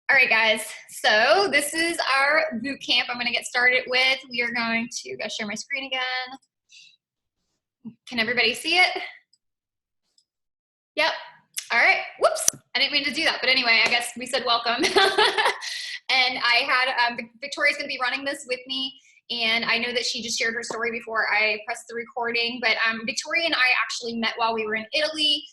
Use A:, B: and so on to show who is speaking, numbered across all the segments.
A: All right, guys. So this is our boot camp. I'm going to get started with. We are going to go share my screen again. Can everybody see it? Yep. All right. Whoops. I didn't mean to do that. But anyway, I guess we said welcome. And I had Victoria's going to be running this with me. And I know that she just shared her story before I pressed the recording. But Victoria and I actually met while we were in Italy.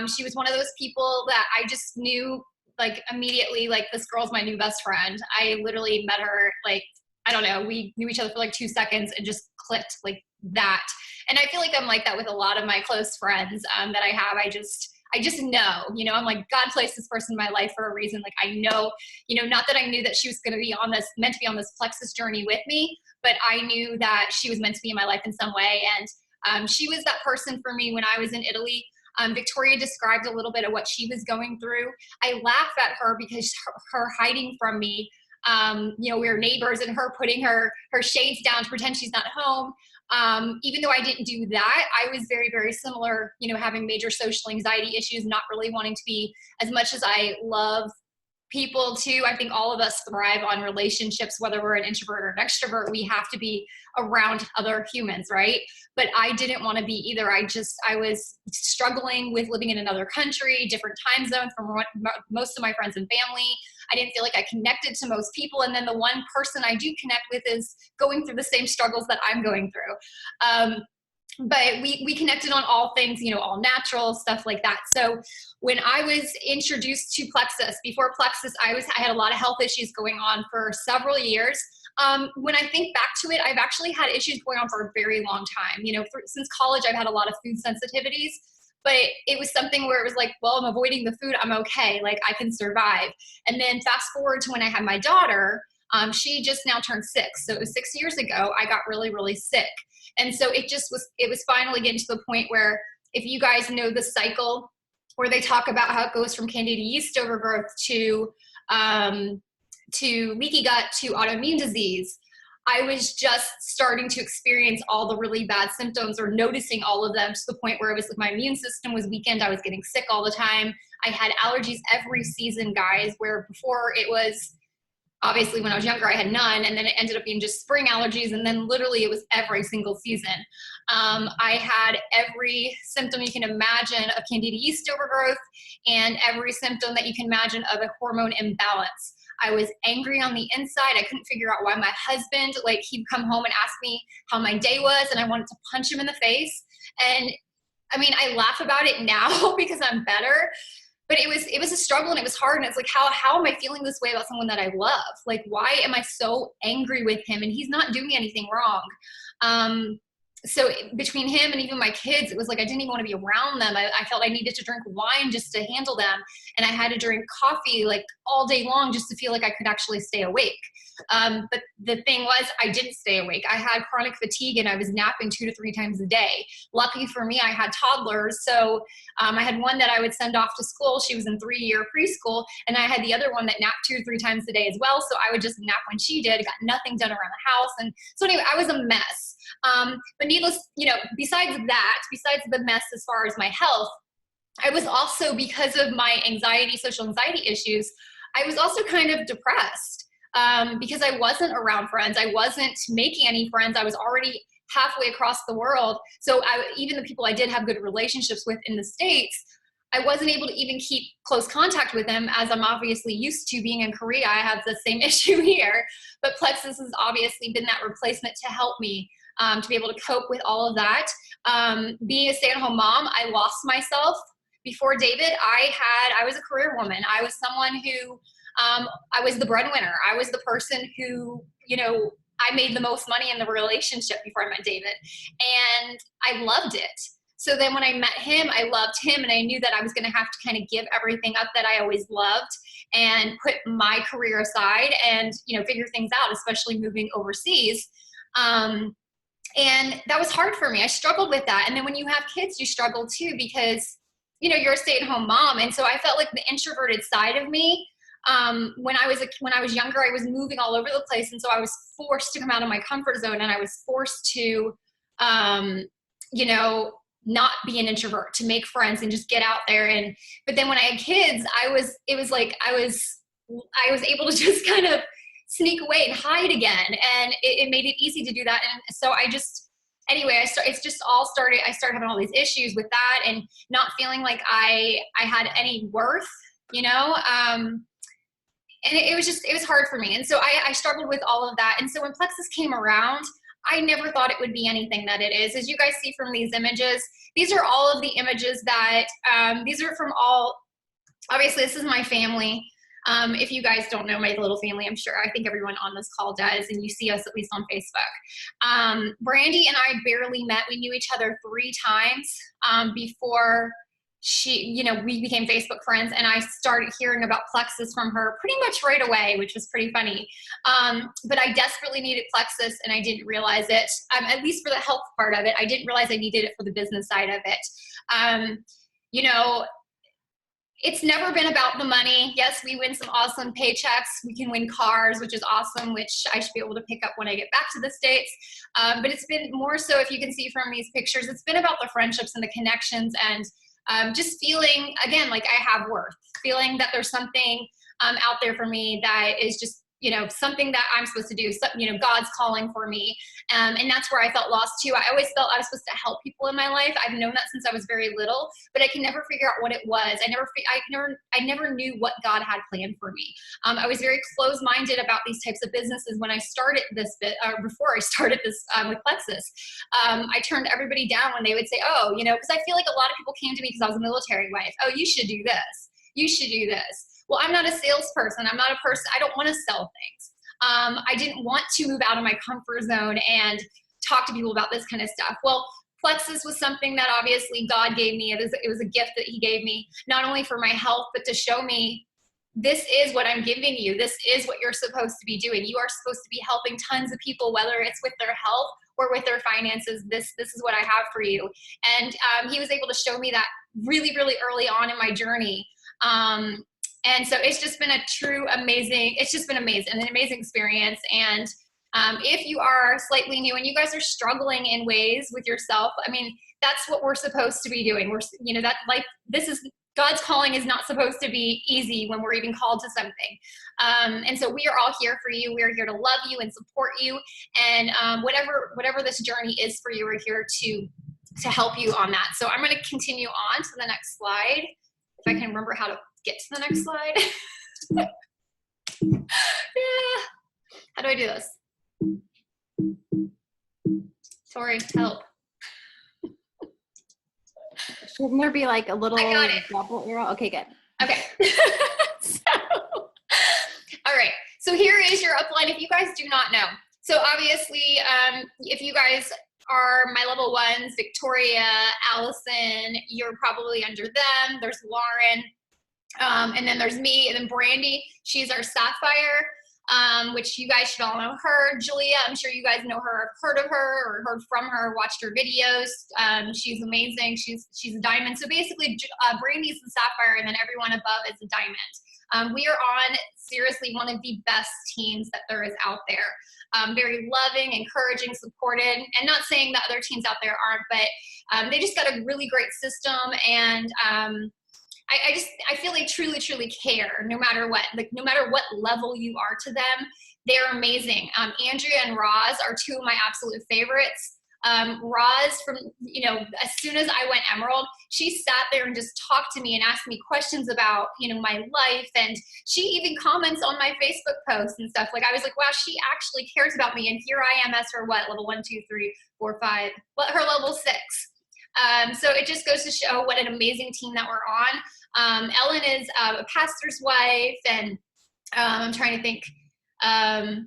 A: She was one of those people that I just knew like immediately, like this girl's my new best friend. I literally met her like, I don't know, we knew each other for like 2 seconds and just clicked like that. And I feel like I'm like that with a lot of my close friends that I have. I just know, I'm like, God placed this person in my life for a reason. Like I know, not that I knew that she was going to be meant to be on this plexus journey with me, but I knew that she was meant to be in my life in some way. And she was that person for me when I was in Italy. Victoria described a little bit of what she was going through. I laugh at her because her hiding from me, we were neighbors, and her putting her shades down to pretend she's not home. Even though I didn't do that, I was very, very similar, having major social anxiety issues, not really wanting to be, as much as I love people too. I think all of us thrive on relationships, whether we're an introvert or an extrovert. We have to be around other humans, right? But I didn't want to be either. I was struggling with living in another country, different time zone from most of my friends and family. I didn't feel like I connected to most people. And then the one person I do connect with is going through the same struggles that I'm going through. But we connected on all things, all natural stuff like that. So when I was introduced to Plexus, before Plexus, I had a lot of health issues going on for several years. When I think back to it, I've actually had issues going on for a very long time. Since college, I've had a lot of food sensitivities, but it was something where it was like, well, I'm avoiding the food. I'm okay. Like I can survive. And then fast forward to when I had my daughter, she just now turned 6. So it was 6 years ago, I got really, really sick. And so it was finally getting to the point where, if you guys know the cycle where they talk about how it goes from candida yeast overgrowth to leaky gut to autoimmune disease, I was just starting to experience all the really bad symptoms, or noticing all of them, to the point where it was like my immune system was weakened. I was getting sick all the time. I had allergies every season, guys, where before it was, obviously when I was younger, I had none, and then it ended up being just spring allergies, and then literally it was every single season. I had every symptom you can imagine of candida yeast overgrowth, and every symptom that you can imagine of a hormone imbalance. I was angry on the inside. I couldn't figure out why my husband, he'd come home and ask me how my day was, and I wanted to punch him in the face. And I mean, I laugh about it now because I'm better. But it was a struggle, and it was hard. And it's like, how am I feeling this way about someone that I love? Like, why am I so angry with him? And he's not doing anything wrong. So between him and even my kids, it was like I didn't even want to be around them. I felt I needed to drink wine just to handle them. And I had to drink coffee like all day long just to feel like I could actually stay awake. But the thing was, I didn't stay awake. I had chronic fatigue, and I was napping 2 to 3 times a day. Lucky for me, I had toddlers. So I had one that I would send off to school. She was in 3-year preschool. And I had the other one that napped 2 to 3 times a day as well. So I would just nap when she did, got nothing done around the house. And so anyway, I was a mess. But needless, besides the mess as far as my health, I was also, because of my social anxiety issues, I was also kind of depressed because I wasn't around friends. I wasn't making any friends. I was already halfway across the world. So even the people I did have good relationships with in the States, I wasn't able to even keep close contact with them, as I'm obviously used to being in Korea. I have the same issue here, but Plexus has obviously been that replacement to help me to be able to cope with all of that. Being a stay-at-home mom, I lost myself. Before David, I was a career woman. I was someone who, I was the breadwinner. I was the person who, I made the most money in the relationship before I met David, and I loved it. So then when I met him, I loved him, and I knew that I was going to have to kind of give everything up that I always loved and put my career aside and, figure things out, especially moving overseas. And that was hard for me. I struggled with that. And then when you have kids, you struggle too, because, you're a stay-at-home mom. And so I felt like the introverted side of me, when I was younger, I was moving all over the place. And so I was forced to come out of my comfort zone, and I was forced to, not be an introvert, to make friends and just get out there. And, but then when I had kids, it was like, I was able to just kind of sneak away and hide again. And it made it easy to do that. And so anyway, I started having all these issues with that and not feeling like I had any worth, you know? And it was hard for me. And so I struggled with all of that. And so when Plexus came around, I never thought it would be anything that it is. As you guys see from these images, these are all of the images that, these are from obviously this is my family. If you guys don't know my little family, I think everyone on this call does, and you see us at least on Facebook. Brandy and I barely met. We knew each other 3 times before we became Facebook friends, and I started hearing about Plexus from her pretty much right away, which was pretty funny. But I desperately needed Plexus, and I didn't realize it, at least for the health part of it. I didn't realize I needed it for the business side of it. It's never been about the money. Yes, we win some awesome paychecks. We can win cars, which is awesome, which I should be able to pick up when I get back to the States. But it's been more so, if you can see from these pictures, it's been about the friendships and the connections, and just feeling, again, like I have worth, feeling that there's something out there for me that is just, something that I'm supposed to do, God's calling for me. And that's where I felt lost too. I always felt I was supposed to help people in my life. I've known that since I was very little, but I can never figure out what it was. I never knew what God had planned for me. I was very closed-minded about these types of businesses when I started this before I started this with Plexus. I turned everybody down when they would say, because I feel like a lot of people came to me because I was a military wife. Oh, you should do this. You should do this. Well, I'm not a salesperson. I'm not a person. I don't want to sell things. I didn't want to move out of my comfort zone and talk to people about this kind of stuff. Well, Plexus was something that obviously God gave me. It was a gift that he gave me, not only for my health, but to show me this is what I'm giving you. This is what you're supposed to be doing. You are supposed to be helping tons of people, whether it's with their health or with their finances. This is what I have for you. And he was able to show me that really, really early on in my journey. And so it's just been an amazing experience. And if you are slightly new and you guys are struggling in ways with yourself, that's what we're supposed to be doing. God's calling is not supposed to be easy when we're even called to something. And so we are all here for you. We are here to love you and support you. And whatever this journey is for you, we're here to help you on that. So I'm going to continue on to the next slide. If I can remember how to get to the next slide. Yeah. How do I do this? Tori, help.
B: Shouldn't there be like a little double arrow? Okay, good.
A: Okay. All right. So here is your upline if you guys do not know. So obviously, if you guys are my level ones, Victoria, Allison, you're probably under them. There's Lauren. And then there's me, and then Brandy, she's our Sapphire, which you guys should all know her. Julia, I'm sure you guys know her, heard of her or heard from her, watched her videos. She's amazing. She's a diamond. So basically, Brandy's the Sapphire, and then everyone above is a diamond. We are on, seriously, one of the best teams that there is out there. Very loving, encouraging, supported, and not saying that other teams out there aren't, but they just got a really great system, and I feel they truly, truly care no matter what. Like, no matter what level you are to them, they're amazing. Andrea and Roz are 2 of my absolute favorites. Roz, from, as soon as I went Emerald, she sat there and just talked to me and asked me questions about, my life. And she even comments on my Facebook posts and stuff. Like, I was like, wow, she actually cares about me. And here I am as her, level 1, 2, 3, 4, 5, her level 6. So it just goes to show what an amazing team that we're on. Ellen is a pastor's wife, and I'm trying to think, Angie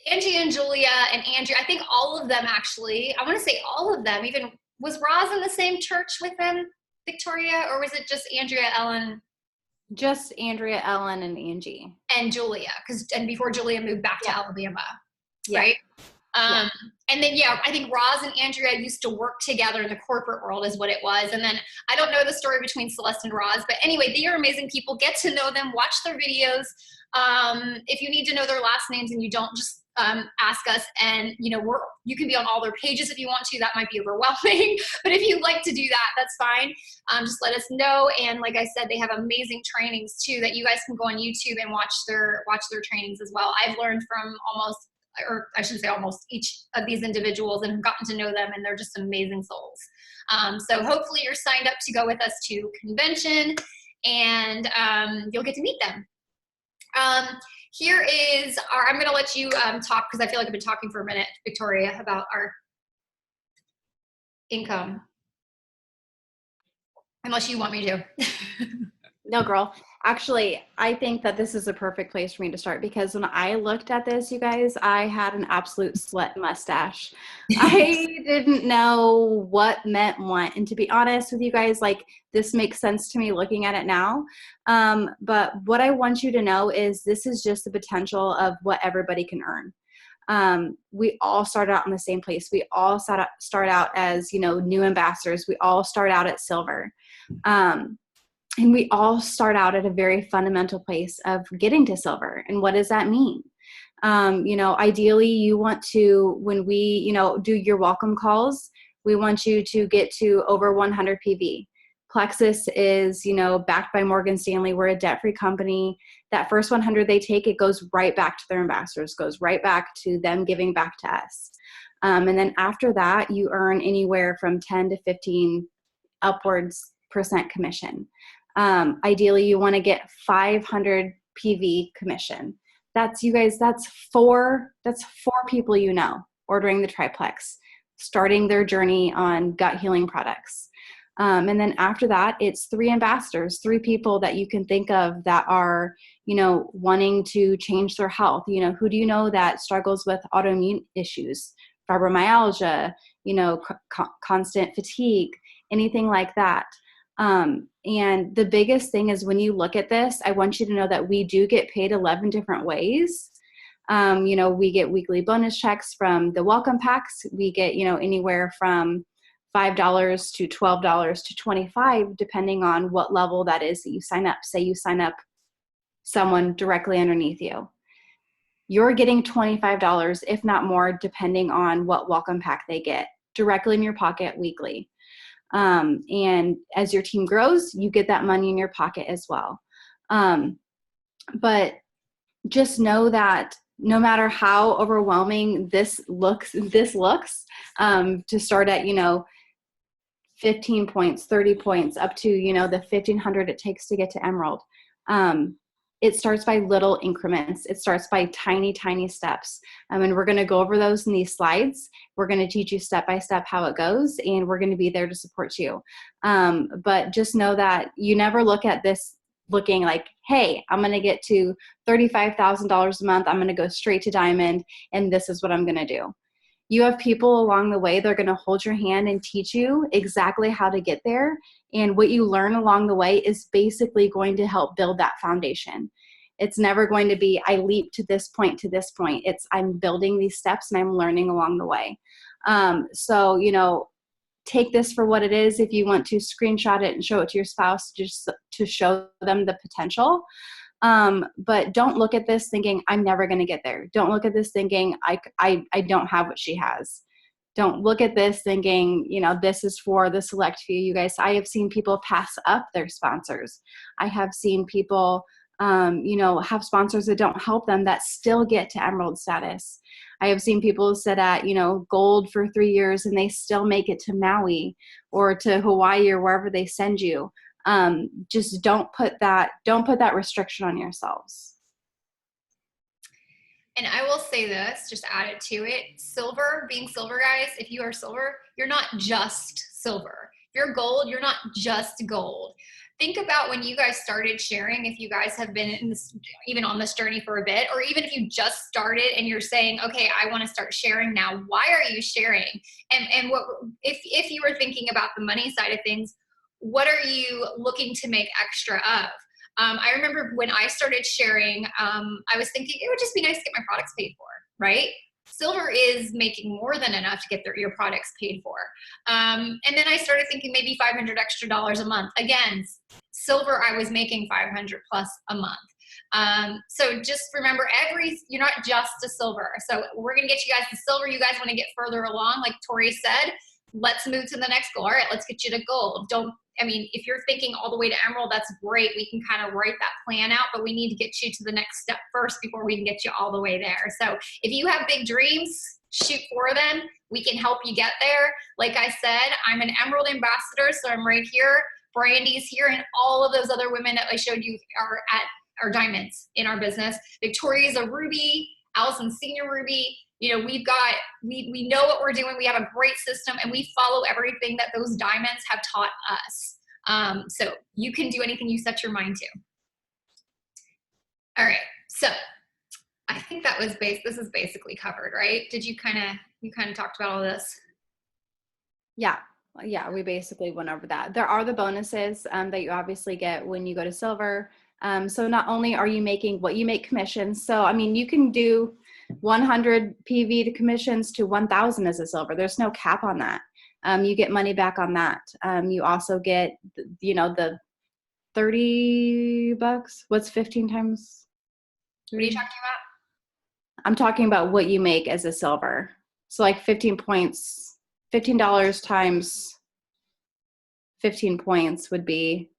A: and Julia and Andrew, I think all of them actually, I want to say all of them, even, was Roz in the same church with them, Victoria, or was it just Andrea, Ellen?
B: Just Andrea, Ellen, and Angie.
A: And Julia, and before Julia moved back to Alabama,
B: yeah.
A: Right? And then, I think Roz and Andrea used to work together in the corporate world is what it was. And then I don't know the story between Celeste and Roz, but anyway, they are amazing people. Get to know them, watch their videos. If you need to know their last names and you don't, just ask us, and you can be on all their pages if you want to. That might be overwhelming, but if you'd like to do that, that's fine. Just let us know. And like I said, they have amazing trainings too that you guys can go on YouTube and watch their trainings as well. I've learned from almost each of these individuals and have gotten to know them, and they're just amazing souls. So hopefully you're signed up to go with us to convention, and you'll get to meet them. Here is I'm going to let you talk, because I feel like I've been talking for a minute, Victoria, about our income. Unless you want me to.
B: No, girl. Actually, I think that this is a perfect place for me to start, because when I looked at this, you guys, I had an absolute sweat mustache. I didn't know what meant what. And to be honest with you guys, like, this makes sense to me looking at it now. But what I want you to know is this is just the potential of what everybody can earn. We all start out in the same place. We all start out as, new ambassadors. We all start out at silver. And we all start out at a very fundamental place of getting to silver. And what does that mean? Ideally you want to, when we, do your welcome calls, we want you to get to over 100 PV. Plexus is, backed by Morgan Stanley. We're a debt-free company. That first 100 they take, it goes right back to their ambassadors, goes right back to them giving back to us. And then after that, you earn anywhere from 10 to 15 upwards % commission. Ideally you want to get 500 PV commission. That's, you guys, that's four people, ordering the triplex, starting their journey on gut healing products. And then after that, it's 3 ambassadors, 3 people that you can think of that are, wanting to change their health. Who do you know that struggles with autoimmune issues, fibromyalgia, constant fatigue, anything like that. And the biggest thing is, when you look at this, I want you to know that we do get paid 11 different ways. We get weekly bonus checks from the welcome packs. We get, anywhere from $5 to $12 to $25, depending on what level that is that you sign up. Say you sign up someone directly underneath you. You're getting $25, if not more, depending on what welcome pack they get, directly in your pocket weekly. And as your team grows, you get that money in your pocket as well. But just know that no matter how overwhelming this looks, to start at, 15 points, 30 points, up to, the 1,500 it takes to get to Emerald. It starts by little increments. It starts by tiny, tiny steps. And we're going to go over those in these slides. We're going to teach you step by step how it goes, and we're going to be there to support you. But just know that you never look at this looking like, hey, I'm going to get to $35,000 a month. I'm going to go straight to diamond, and this is what I'm going to do. You have people along the way that are going to hold your hand and teach you exactly how to get there. And what you learn along the way is basically going to help build that foundation. It's never going to be, I leap to this point, to this point. It's, I'm building these steps and I'm learning along the way. So, take this for what it is. If you want to screenshot it and show it to your spouse, just to show them the potential. But don't look at this thinking, I'm never going to get there. Don't look at this thinking, I don't have what she has. Don't look at this thinking, this is for the select few. You guys, I have seen people pass up their sponsors. I have seen people, have sponsors that don't help them that still get to Emerald status. I have seen people sit at, gold for 3 years and they still make it to Maui or to Hawaii or wherever they send you. Just don't put that restriction on yourselves.
A: And I will say this, just add it to it. Being silver, guys, if you are silver, you're not just silver. If you're gold, you're not just gold. Think about when you guys started sharing, if you guys have been even on this journey for a bit, or even if you just started and you're saying, okay, I want to start sharing now. Why are you sharing? And what if you were thinking about the money side of things, what are you looking to make extra of? I remember when I started sharing, I was thinking it would just be nice to get my products paid for, right? Silver is making more than enough to get your products paid for. And then I started thinking maybe $500 extra a month. Again, silver, I was making $500 plus a month. So just remember, you're not just a silver. So we're going to get you guys to silver. You guys want to get further along. Like Tori said, let's move to the next goal. All right, let's get you to gold. If you're thinking all the way to emerald, that's great. We can kind of write that plan out, but we need to get you to the next step first before we can get you all the way there. So if you have big dreams, shoot for them. We can help you get there. Like I said, I'm an emerald ambassador, so I'm right here. Brandy's here, and all of those other women that I showed you are diamonds in our business. Victoria's a ruby, Allison's senior ruby. We know what we're doing. We have a great system, and we follow everything that those diamonds have taught us. So you can do anything you set your mind to. All right, so I think this is basically covered, right? You kind of talked about all this?
B: Yeah, we basically went over that. There are the bonuses that you obviously get when you go to silver. So not only are you making what you make commissions, so you can do 100 PV to commissions to 1,000 as a silver. There's no cap on that. You get money back on that. You also get, the $30. What's 15 times?
A: What are you talking about?
B: I'm talking about what you make as a silver. So like 15 points, $15 times 15 points would be,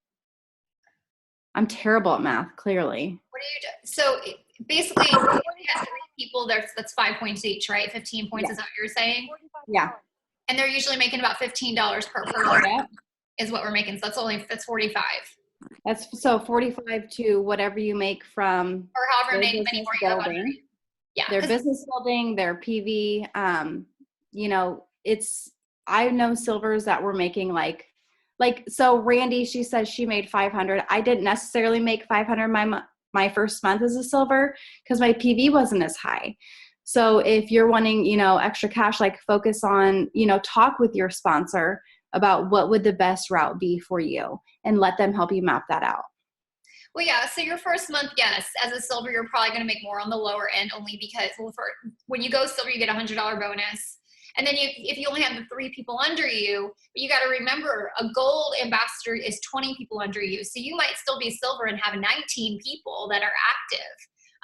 B: I'm terrible at math, clearly.
A: What do you do? So basically, people, that's 5 points each, right? 15 points, yeah. Is that what you're saying?
B: Yeah.
A: And they're usually making about $15 per person is what we're making. So that's 45.
B: That's so 45 to whatever you make from,
A: or however many more you have under.
B: Yeah. Their business building, their PV. I know silvers that were making so Randy, she says she made 500. I didn't necessarily make 500 my first month as a silver because my PV wasn't as high. So if you're wanting, extra cash, focus on, talk with your sponsor about what would the best route be for you and let them help you map that out.
A: Well, yeah. So your first month, yes, as a silver, you're probably going to make more on the lower end only because when you go silver, you get $100 bonus. And then if you only have the 3 people under you, but you got to remember a gold ambassador is 20 people under you. So you might still be silver and have 19 people that are active.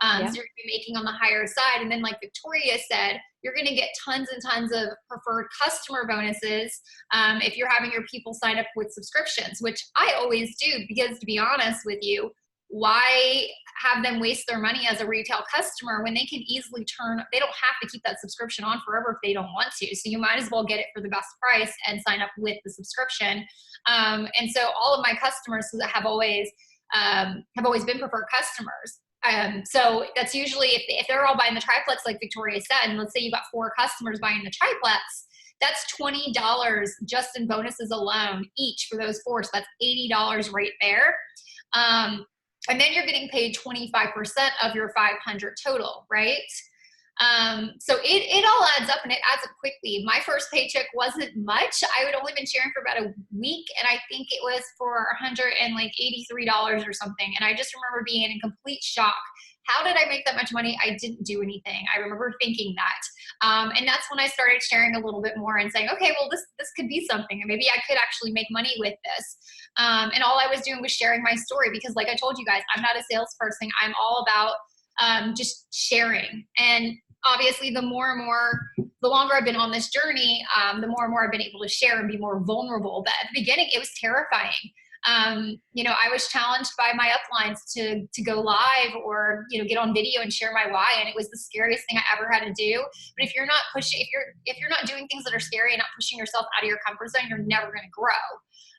A: So you're going to be making on the higher side. And then like Victoria said, you're going to get tons and tons of preferred customer bonuses if you're having your people sign up with subscriptions, which I always do because to be honest with you, why have them waste their money as a retail customer when they can easily they don't have to keep that subscription on forever if they don't want to. So you might as well get it for the best price and sign up with the subscription. And so all of my customers have always been preferred customers. So that's usually if they're all buying the triplex, like Victoria said, and let's say you got 4 customers buying the triplex, that's $20 just in bonuses alone each for those 4. So that's $80 right there. And then you're getting paid 25% of your 500 total, right? So it all adds up and it adds up quickly. My first paycheck wasn't much. I had only been sharing for about a week and I think it was for $183 or something. And I just remember being in complete shock. How did I make that much money? I didn't do anything. I remember thinking that. And that's when I started sharing a little bit more and saying, okay, well, this could be something. And maybe I could actually make money with this. And all I was doing was sharing my story because like I told you guys, I'm not a salesperson. I'm all about just sharing. And obviously the longer I've been on this journey, the more and more I've been able to share and be more vulnerable. But at the beginning, it was terrifying. I was challenged by my uplines to go live or, get on video and share my why. And it was the scariest thing I ever had to do. But if you're not pushing, if you're not doing things that are scary and not pushing yourself out of your comfort zone, you're never going to grow.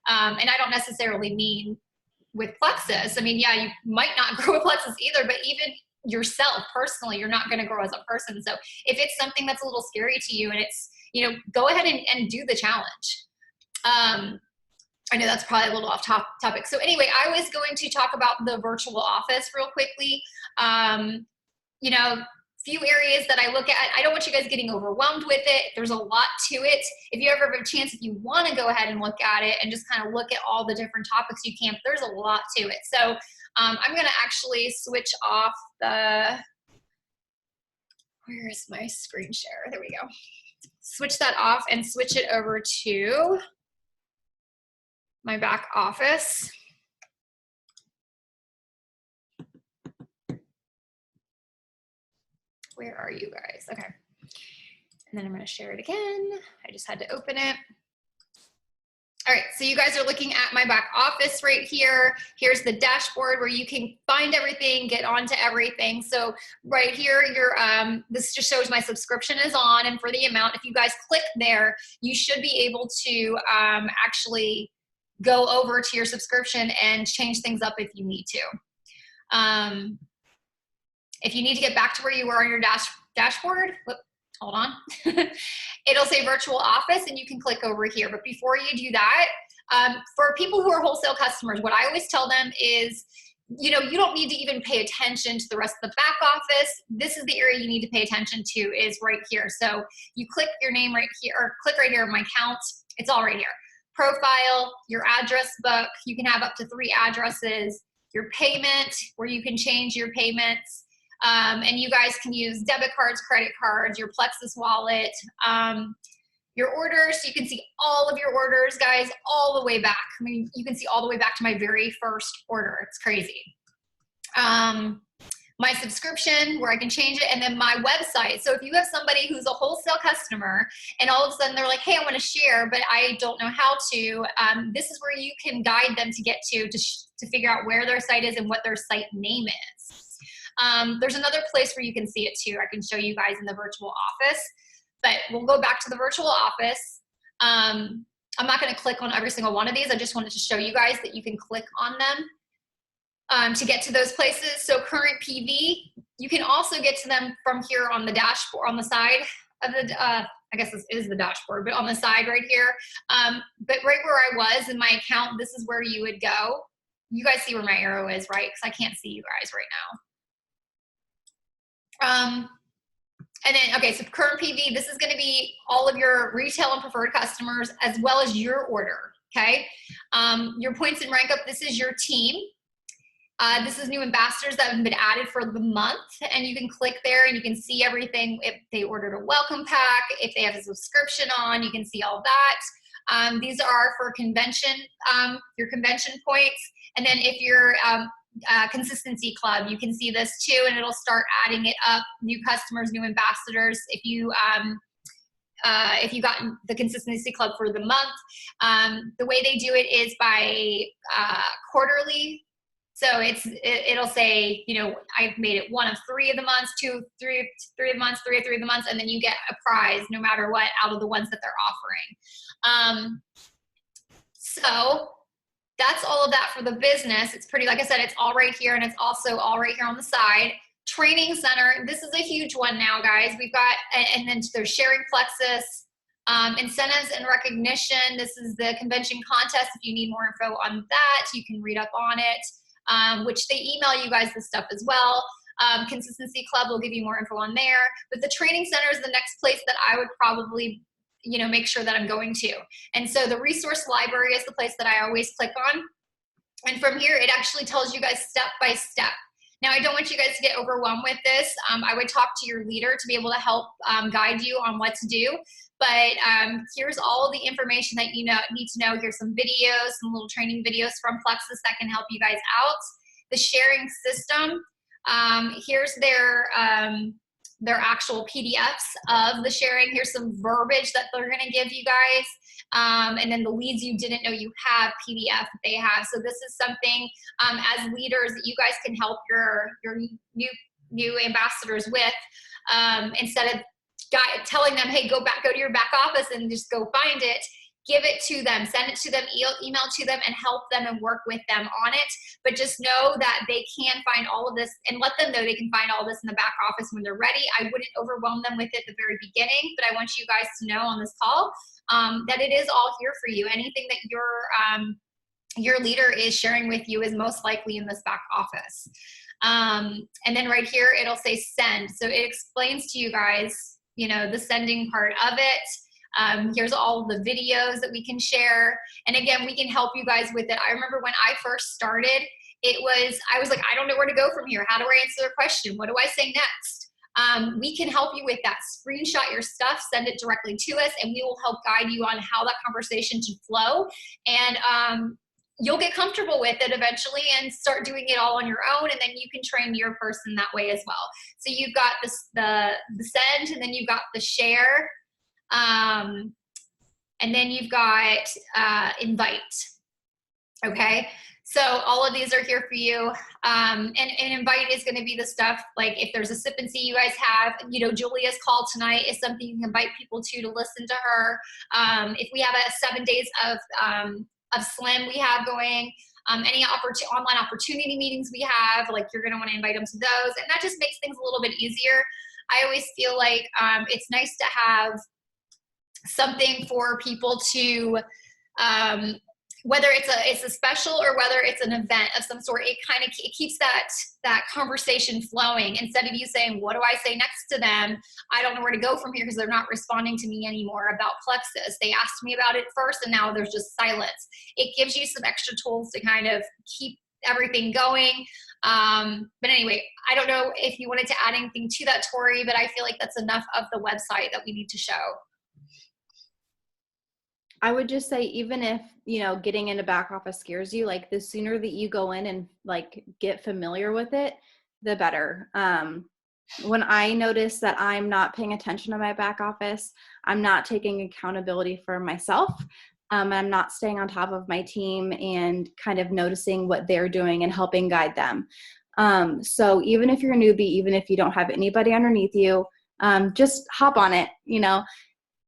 A: And I don't necessarily mean with Plexus. You might not grow with Plexus either, but even yourself personally, you're not going to grow as a person. So if it's something that's a little scary to you and it's, go ahead and do the challenge. I know that's probably a little off topic. So anyway, I was going to talk about the virtual office real quickly. Few areas that I look at. I don't want you guys getting overwhelmed with it. There's a lot to it. If you ever have a chance, if you want to go ahead and look at it and just kind of look at all the different topics you can, there's a lot to it. So I'm going to actually switch off where's my screen share? There we go. Switch that off and switch it over to my back office. Where are you guys? Okay. And then I'm going to share it again. I just had to open it. All right, so you guys are looking at my back office right here. Here's the dashboard where you can find everything, get onto everything. So right here, this just shows my subscription is on, and for the amount, if you guys click there, you should be able to actually go over to your subscription and change things up if you need to. If you need to get back to where you were on your dashboard, hold on. It'll say virtual office and you can click over here. But before you do that, for people who are wholesale customers, what I always tell them is, you don't need to even pay attention to the rest of the back office. This is the area you need to pay attention to, is right here. So you click your name right here, or click right here, my account. It's all right here. Profile, your address book. You can have up to 3 addresses. Your payment, where you can change your payments. And you guys can use debit cards, credit cards, your Plexus wallet, your orders. You can see all of your orders, guys, all the way back. I mean, you can see all the way back to my very first order. It's crazy. My subscription, where I can change it, and then my website. So if you have somebody who's a wholesale customer and all of a sudden they're like, hey, I want to share, but I don't know how to, this is where you can guide them to get to figure out where their site is and what their site name is. There's another place where you can see it too. I can show you guys in the virtual office, but we'll go back to the virtual office. I'm not going to click on every single one of these. I just wanted to show you guys that you can click on them to get to those places. So current PV, you can also get to them from here on the dashboard, on the side of the, I guess this is the dashboard, but on the side right here. But right where I was in my account, this is where you would go. You guys see where my arrow is, right? Because I can't see you guys right now. And then, okay, so current PV, this is going to be all of your retail and preferred customers, as well as your order, okay? Your points and rank up, this is your team. This is new ambassadors that have been added for the month, and you can click there and you can see everything. If they ordered a welcome pack, if they have a subscription on, you can see all that. These are for convention, your convention points. And then if you're consistency club, you can see this too, and it'll start adding it up. New customers, new ambassadors. If you got the consistency club for the month, the way they do it is by quarterly. So it'll say, I've made it 1 of 3 of the months, 3 of the months, 3 of 3 of the months, and then you get a prize no matter what out of the ones that they're offering. So that's all of that for the business. It's pretty, like I said, it's all right here, and it's also all right here on the side. Training center, this is a huge one now, guys. We've got, and then there's sharing Plexus, incentives and recognition. This is the convention contest. If you need more info on that, you can read up on it, which they email you guys this stuff as well. Consistency club will give you more info on there. But the training center is the next place that I would probably make sure that I'm going to. And so the resource library is the place that I always click on. And from here, it actually tells you guys step by step. Now, I don't want you guys to get overwhelmed with this. I would talk to your leader to be able to help guide you on what to do. But here's all the information that you need to know. Here's some videos, some little training videos from Plexus that can help you guys out. The sharing system, here's their actual PDFs of the sharing. Here's some verbiage that they're going to give you guys. And then the leads you didn't know you have PDF that they have. So this is something as leaders that you guys can help your new ambassadors with, instead of telling them, hey, go to your back office and just go find it. Give it to them, send it to them, email to them, and help them and work with them on it. But just know that they can find all of this, and let them know they can find all this in the back office when they're ready. I wouldn't overwhelm them with it at the very beginning, but I want you guys to know on this call that it is all here for you. Anything that your leader is sharing with you is most likely in this back office. And then right here, it'll say send. So it explains to you guys, the sending part of it. Here's all of the videos that we can share. And again, we can help you guys with it. I remember when I first started, I was like, I don't know where to go from here. How do I answer their question? What do I say next? We can help you with that. Screenshot your stuff, send it directly to us, and we will help guide you on how that conversation should flow. And you'll get comfortable with it eventually and start doing it all on your own. And then you can train your person that way as well. So you've got this, the send, and then you've got the share. And then you've got invite. Okay. So all of these are here for you. And invite is going to be the stuff like if there's a sip and see you guys have, you know, Julia's call tonight is something you can invite people to listen to her. If we have a 7 days of Slim we have going, any online opportunity meetings we have, like you're going to want to invite them to those. And that just makes things a little bit easier. I always feel like it's nice to have something for people to, whether it's a special or whether it's an event of some sort, it keeps that conversation flowing. Instead of you saying, what do I say next to them? I don't know where to go from here because they're not responding to me anymore about plexus. They asked me about it first and now there's just silence. It gives you some extra tools to kind of keep everything going. But anyway, I don't know if you wanted to add anything to that, Tori, but I feel like that's enough of the website that we need to show.
B: I would just say, even if, you know, getting into back office scares you, like the sooner that you go in and like get familiar with it, the better. When I notice that I'm not paying attention to my back office, I'm not taking accountability for myself. I'm not staying on top of my team and kind of noticing what they're doing and helping guide them. So even if you're a newbie, even if you don't have anybody underneath you, just hop on it, you know.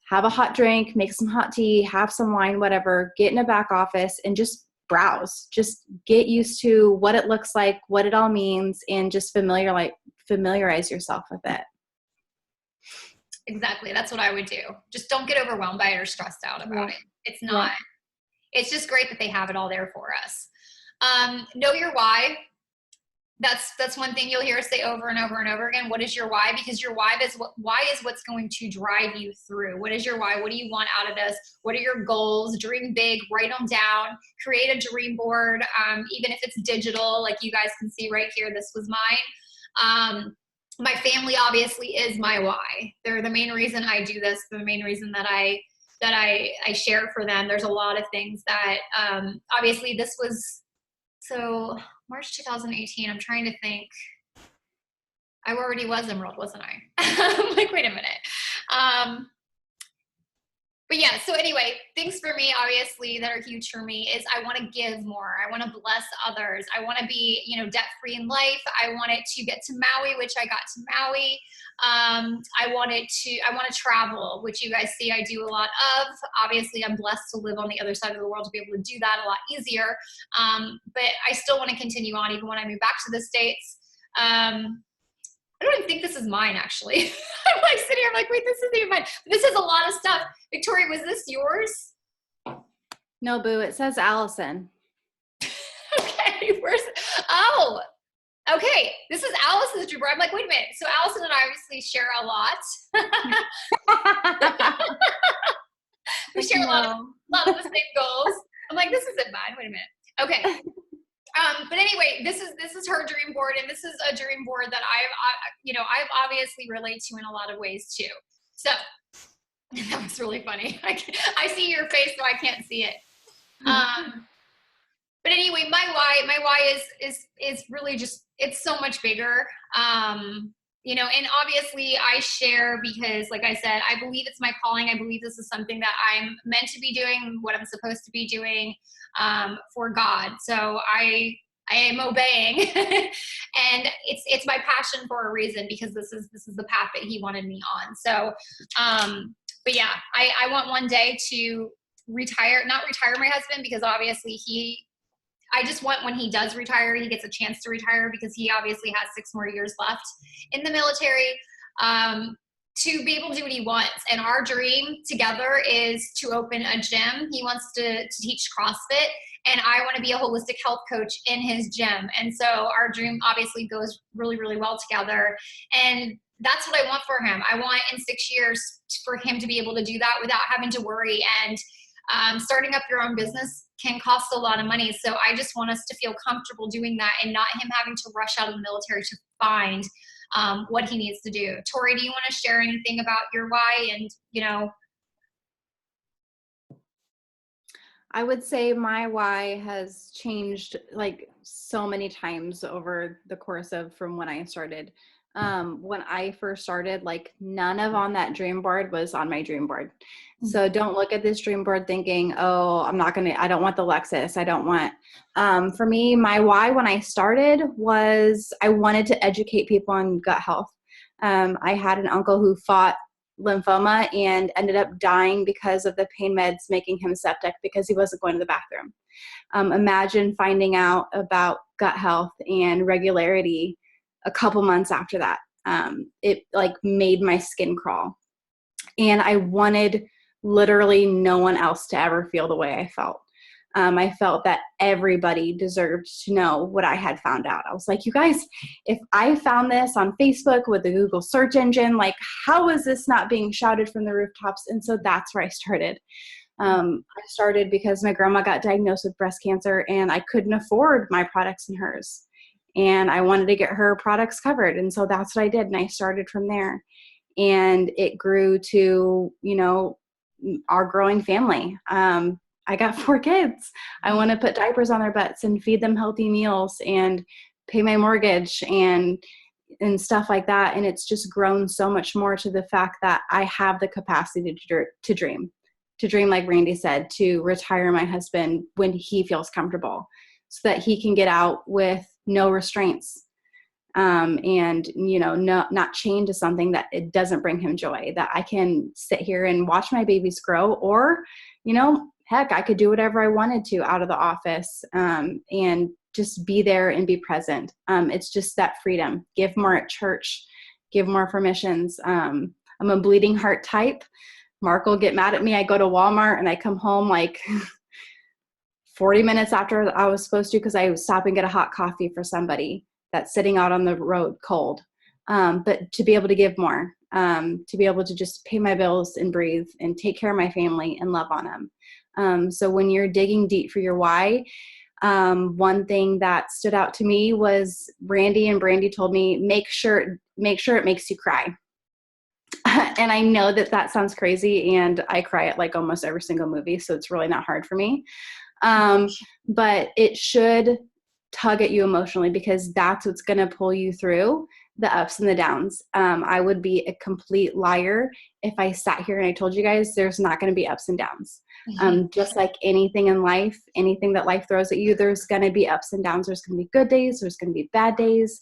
B: Have a hot drink, make some hot tea, have some wine, whatever, get in a back office and just browse. Just get used to what it looks like, what it all means, and just familiarize yourself with it.
A: Exactly. That's what I would do. Just don't get overwhelmed by it or stressed out about it. It's not. It's just great that they have it all there for us. Know your why. That's one thing you'll hear us say over and over and over again. What is your why? Because your why is what's going to drive you through. What is your why? What do you want out of this? What are your goals? Dream big, write them down, create a dream board. Even if it's digital, like you guys can see right here, this was mine. My family obviously is my why. They're the main reason I do this, the main reason that I share for them. There's a lot of things that, obviously this was, so March 2018, I'm trying to think. I already was enrolled, wasn't I? I'm like, wait a minute. But yeah, so anyway, things for me, obviously, that are huge for me is I want to give more. I want to bless others. I want to be, you know, debt-free in life. I wanted to get to Maui, which I got to Maui. I want to travel, which you guys see I do a lot of. Obviously, I'm blessed to live on the other side of the world to be able to do that a lot easier. But I still want to continue on even when I move back to the States. I don't even think this is mine, actually. I'm like sitting here, I'm like, wait, this isn't even mine. This is a lot of stuff. Victoria, was this yours?
B: No, boo, it says Allison.
A: Okay, oh, okay. This is Allison's dream board. I'm like, wait a minute. So Allison and I obviously share a lot. We share a lot of the same goals. I'm like, this isn't mine. Wait a minute. Okay. But anyway, this is her dream board, and this is a dream board that I've obviously relate to in a lot of ways too. So that was really funny. I see your face, so I can't see it. But anyway, my why is really just, it's so much bigger. You know, and obviously I share because, like I said, I believe it's my calling. I believe this is something that I'm meant to be doing, what I'm supposed to be doing for God. So I am obeying, and it's my passion for a reason, because this is the path that He wanted me on. So, but yeah, I want one day to not retire my husband, because obviously I just want, when he does retire, he gets a chance to retire, because he obviously has 6 more years left in the military, to be able to do what he wants. And our dream together is to open a gym. He wants to teach CrossFit, and I want to be a holistic health coach in his gym. And so our dream obviously goes really, really well together. And that's what I want for him. I want in 6 years for him to be able to do that without having to worry. And starting up your own business can cost a lot of money. So I just want us to feel comfortable doing that, and not him having to rush out of the military to find what he needs to do. Tori, do you want to share anything about your why? And, you know,
B: I would say my why has changed like so many times over the course of from when I started. When I first started, like none of on that dream board was on my dream board. So don't look at this dream board thinking, oh, I don't want the Lexus. I don't want, for me, my why when I started was I wanted to educate people on gut health. I had an uncle who fought lymphoma and ended up dying because of the pain meds making him septic because he wasn't going to the bathroom. Imagine finding out about gut health and regularity a couple months after that. It like made my skin crawl. And I wanted literally no one else to ever feel the way I felt. I felt that everybody deserved to know what I had found out. I was like, you guys, if I found this on Facebook with the Google search engine, like how is this not being shouted from the rooftops? And so that's where I started. I started because my grandma got diagnosed with breast cancer and I couldn't afford my products and hers. And I wanted to get her products covered. And so that's what I did. And I started from there. And it grew to, our growing family. I got 4 kids. I want to put diapers on their butts and feed them healthy meals and pay my mortgage and stuff like that. And it's just grown so much more to the fact that I have the capacity to dream, like Randy said, to retire my husband when he feels comfortable so that he can get out with no restraints. And, not chained to something that it doesn't bring him joy, that I can sit here and watch my babies grow, or, heck, I could do whatever I wanted to out of the office, and just be there and be present. It's just that freedom. Give more at church, give more for missions. I'm a bleeding heart type. Mark will get mad at me. I go to Walmart and I come home like 40 minutes after I was supposed to, because I would stop and get a hot coffee for somebody that's sitting out on the road cold. But to be able to give more, to be able to just pay my bills and breathe and take care of my family and love on them. So when you're digging deep for your why, one thing that stood out to me was Randy and Brandy told me, make sure it makes you cry. And I know that sounds crazy, and I cry at like almost every single movie, so it's really not hard for me. But it should tug at you emotionally, because that's what's going to pull you through the ups and the downs. I would be a complete liar if I sat here and I told you guys there's not going to be ups and downs. Just like anything in life, anything that life throws at you, there's going to be ups and downs. There's going to be good days. There's going to be bad days.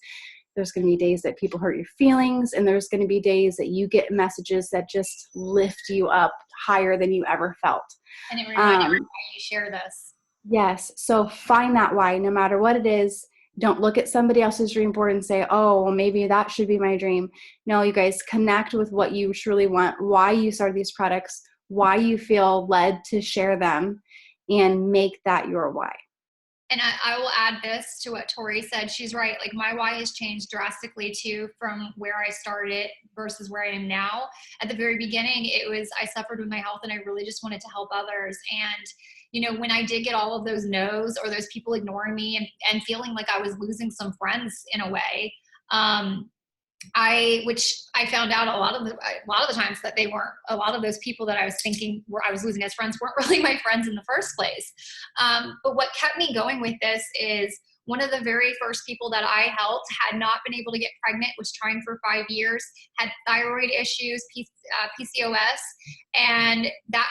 B: There's going to be days that people hurt your feelings, and there's going to be days that you get messages that just lift you up higher than you ever felt.
A: And it reminded me why you share this.
B: Yes. So find that why, no matter what it is. Don't look at somebody else's dream board and say, oh, well, maybe that should be my dream. No, you guys, connect with what you truly want, why you started these products, why you feel led to share them, and make that your why.
A: And I will add this to what Tori said. She's right. Like, my why has changed drastically too from where I started versus where I am now. At the very beginning, it was I suffered with my health and I really just wanted to help others. And, when I did get all of those no's or those people ignoring me and feeling like I was losing some friends in a way, which I found out a lot of the times that they weren't, a lot of those people that I was thinking I was losing as friends weren't really my friends in the first place. But what kept me going with this is one of the very first people that I helped had not been able to get pregnant, was trying for 5 years, had thyroid issues, PCOS. And that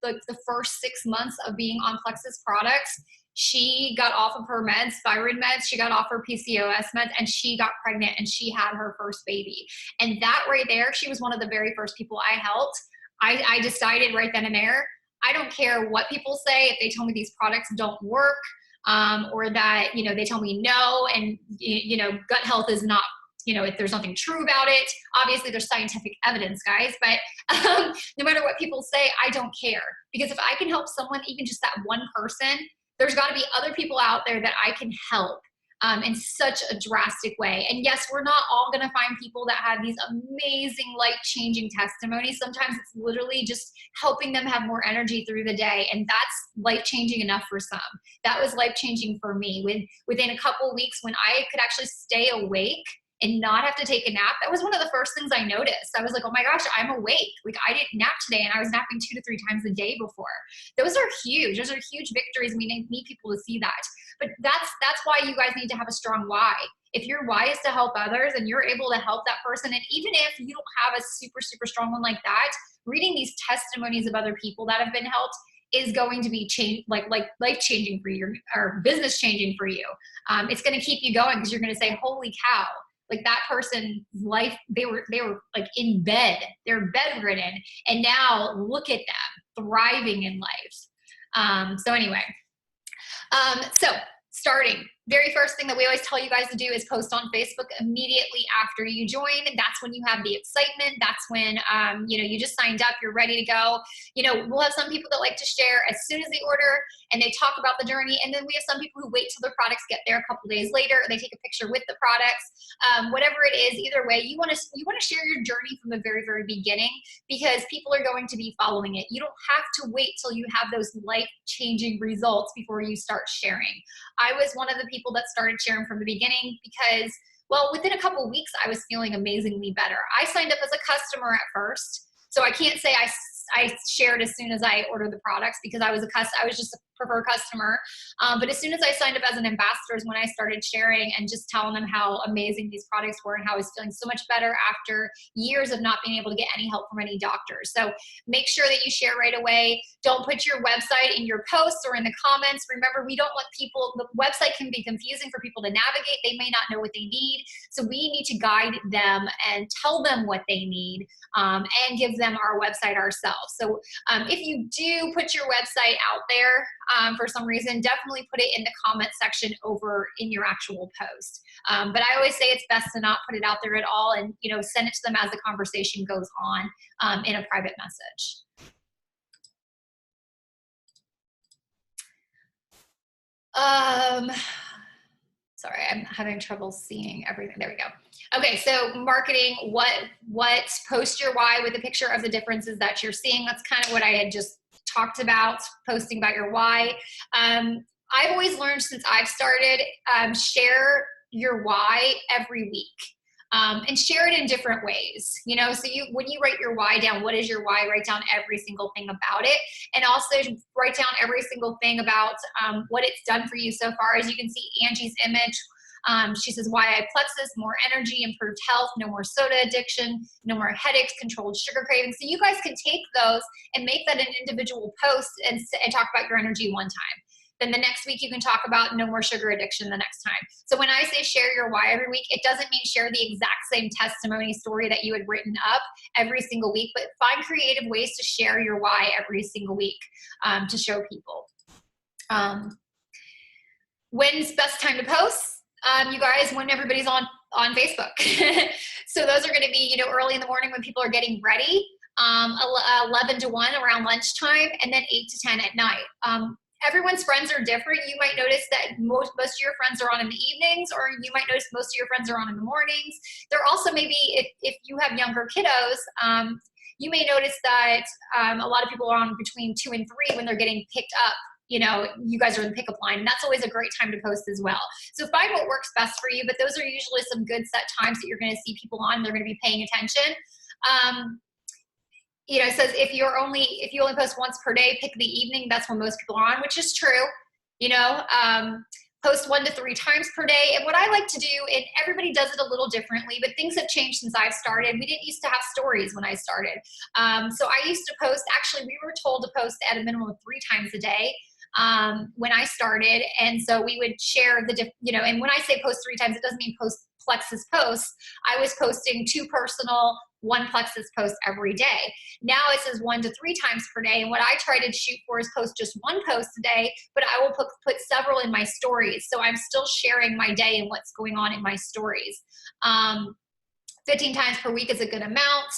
A: the first 6 months of being on Plexus products, she got off of her meds, thyroid meds, she got off her PCOS meds, and she got pregnant and she had her first baby. And that right there, she was one of the very first people I helped. I decided right then and there, I don't care what people say. If they tell me these products don't work, or that, they tell me no, and, gut health is not, if there's nothing true about it. Obviously there's scientific evidence, guys, but no matter what people say, I don't care. Because if I can help someone, even just that one person, there's got to be other people out there that I can help in such a drastic way. And yes, we're not all going to find people that have these amazing life-changing testimonies. Sometimes it's literally just helping them have more energy through the day. And that's life-changing enough for some. That was life-changing for me. Within a couple of weeks, when I could actually stay awake and not have to take a nap, that was one of the first things I noticed. I was like, oh my gosh, I'm awake. Like I didn't nap today, and I was napping 2 to 3 times a day before. Those are huge. Those are huge victories. We need people to see that. But that's why you guys need to have a strong why. If your why is to help others and you're able to help that person, and even if you don't have a super, super strong one like that, reading these testimonies of other people that have been helped is going to be like life changing for you, or business changing for you. It's going to keep you going, because you're going to say, holy cow, like that person's life, they were like in bed, they're bedridden, and now look at them thriving in life. So anyway, so starting, very first thing that we always tell you guys to do is post on Facebook immediately after you join. That's when you have the excitement. That's when, you just signed up, you're ready to go. We'll have some people that like to share as soon as they order, and they talk about the journey. And then we have some people who wait till their products get there a couple days later, and they take a picture with the products. Whatever it is, either way, you want to share your journey from the very, very beginning, because people are going to be following it. You don't have to wait till you have those life-changing results before you start sharing. I was one of the people that started sharing from the beginning, because, well, within a couple of weeks, I was feeling amazingly better. I signed up as a customer at first, so I can't say I shared as soon as I ordered the products, because I was just a preferred customer. But as soon as I signed up as an ambassador is when I started sharing and just telling them how amazing these products were and how I was feeling so much better after years of not being able to get any help from any doctors. So make sure that you share right away. Don't put your website in your posts or in the comments. Remember, we don't want the website can be confusing for people to navigate. They may not know what they need. So we need to guide them and tell them what they need, and give them our website ourselves. So if you do put your website out there, for some reason, definitely put it in the comment section over in your actual post. But I always say it's best to not put it out there at all, and send it to them as the conversation goes on, in a private message. Sorry, I'm having trouble seeing everything. There we go. Okay, so marketing, what post your why with a picture of the differences that you're seeing. That's kind of what I had just talked about, posting about your why. I've always learned since I've started, share your why every week. And share it in different ways, so when you write your why down, what is your why? Write down every single thing about it, and also write down every single thing about what it's done for you so far. As you can see, Angie's image, she says, why I plexus, more energy, improved health, no more soda addiction, no more headaches, controlled sugar cravings. So you guys can take those and make that an individual post and talk about your energy one time. Then the next week you can talk about no more sugar addiction the next time. So when I say share your why every week, it doesn't mean share the exact same testimony story that you had written up every single week, but find creative ways to share your why every single week, to show people. When's best time to post? You guys, when everybody's on Facebook. So those are going to be, early in the morning when people are getting ready, 11 to 1 around lunchtime, and then 8 to 10 at night. Everyone's friends are different. You might notice that most of your friends are on in the evenings, or you might notice most of your friends are on in the mornings. There also may be, if you have younger kiddos, you may notice that a lot of people are on between 2 and 3 when they're getting picked up. You guys are in the pickup line, and that's always a great time to post as well. So find what works best for you, but those are usually some good set times that you're going to see people on. They're going to be paying attention. It says if you only post once per day, pick the evening. That's when most people are on, which is true. Post 1 to 3 times per day. And what I like to do, and everybody does it a little differently, but things have changed since I've started. We didn't used to have stories when I started. So I used to post, actually, we were told to post at a minimum of 3 times a day when I started. And so we would share and when I say post 3 times, it doesn't mean post plexus posts. I was posting 2 personal, 1 plexus post every day. Now it says 1 to 3 times per day. And what I try to shoot for is post just 1 post a day, but I will put several in my stories. So I'm still sharing my day and what's going on in my stories. 15 times per week is a good amount.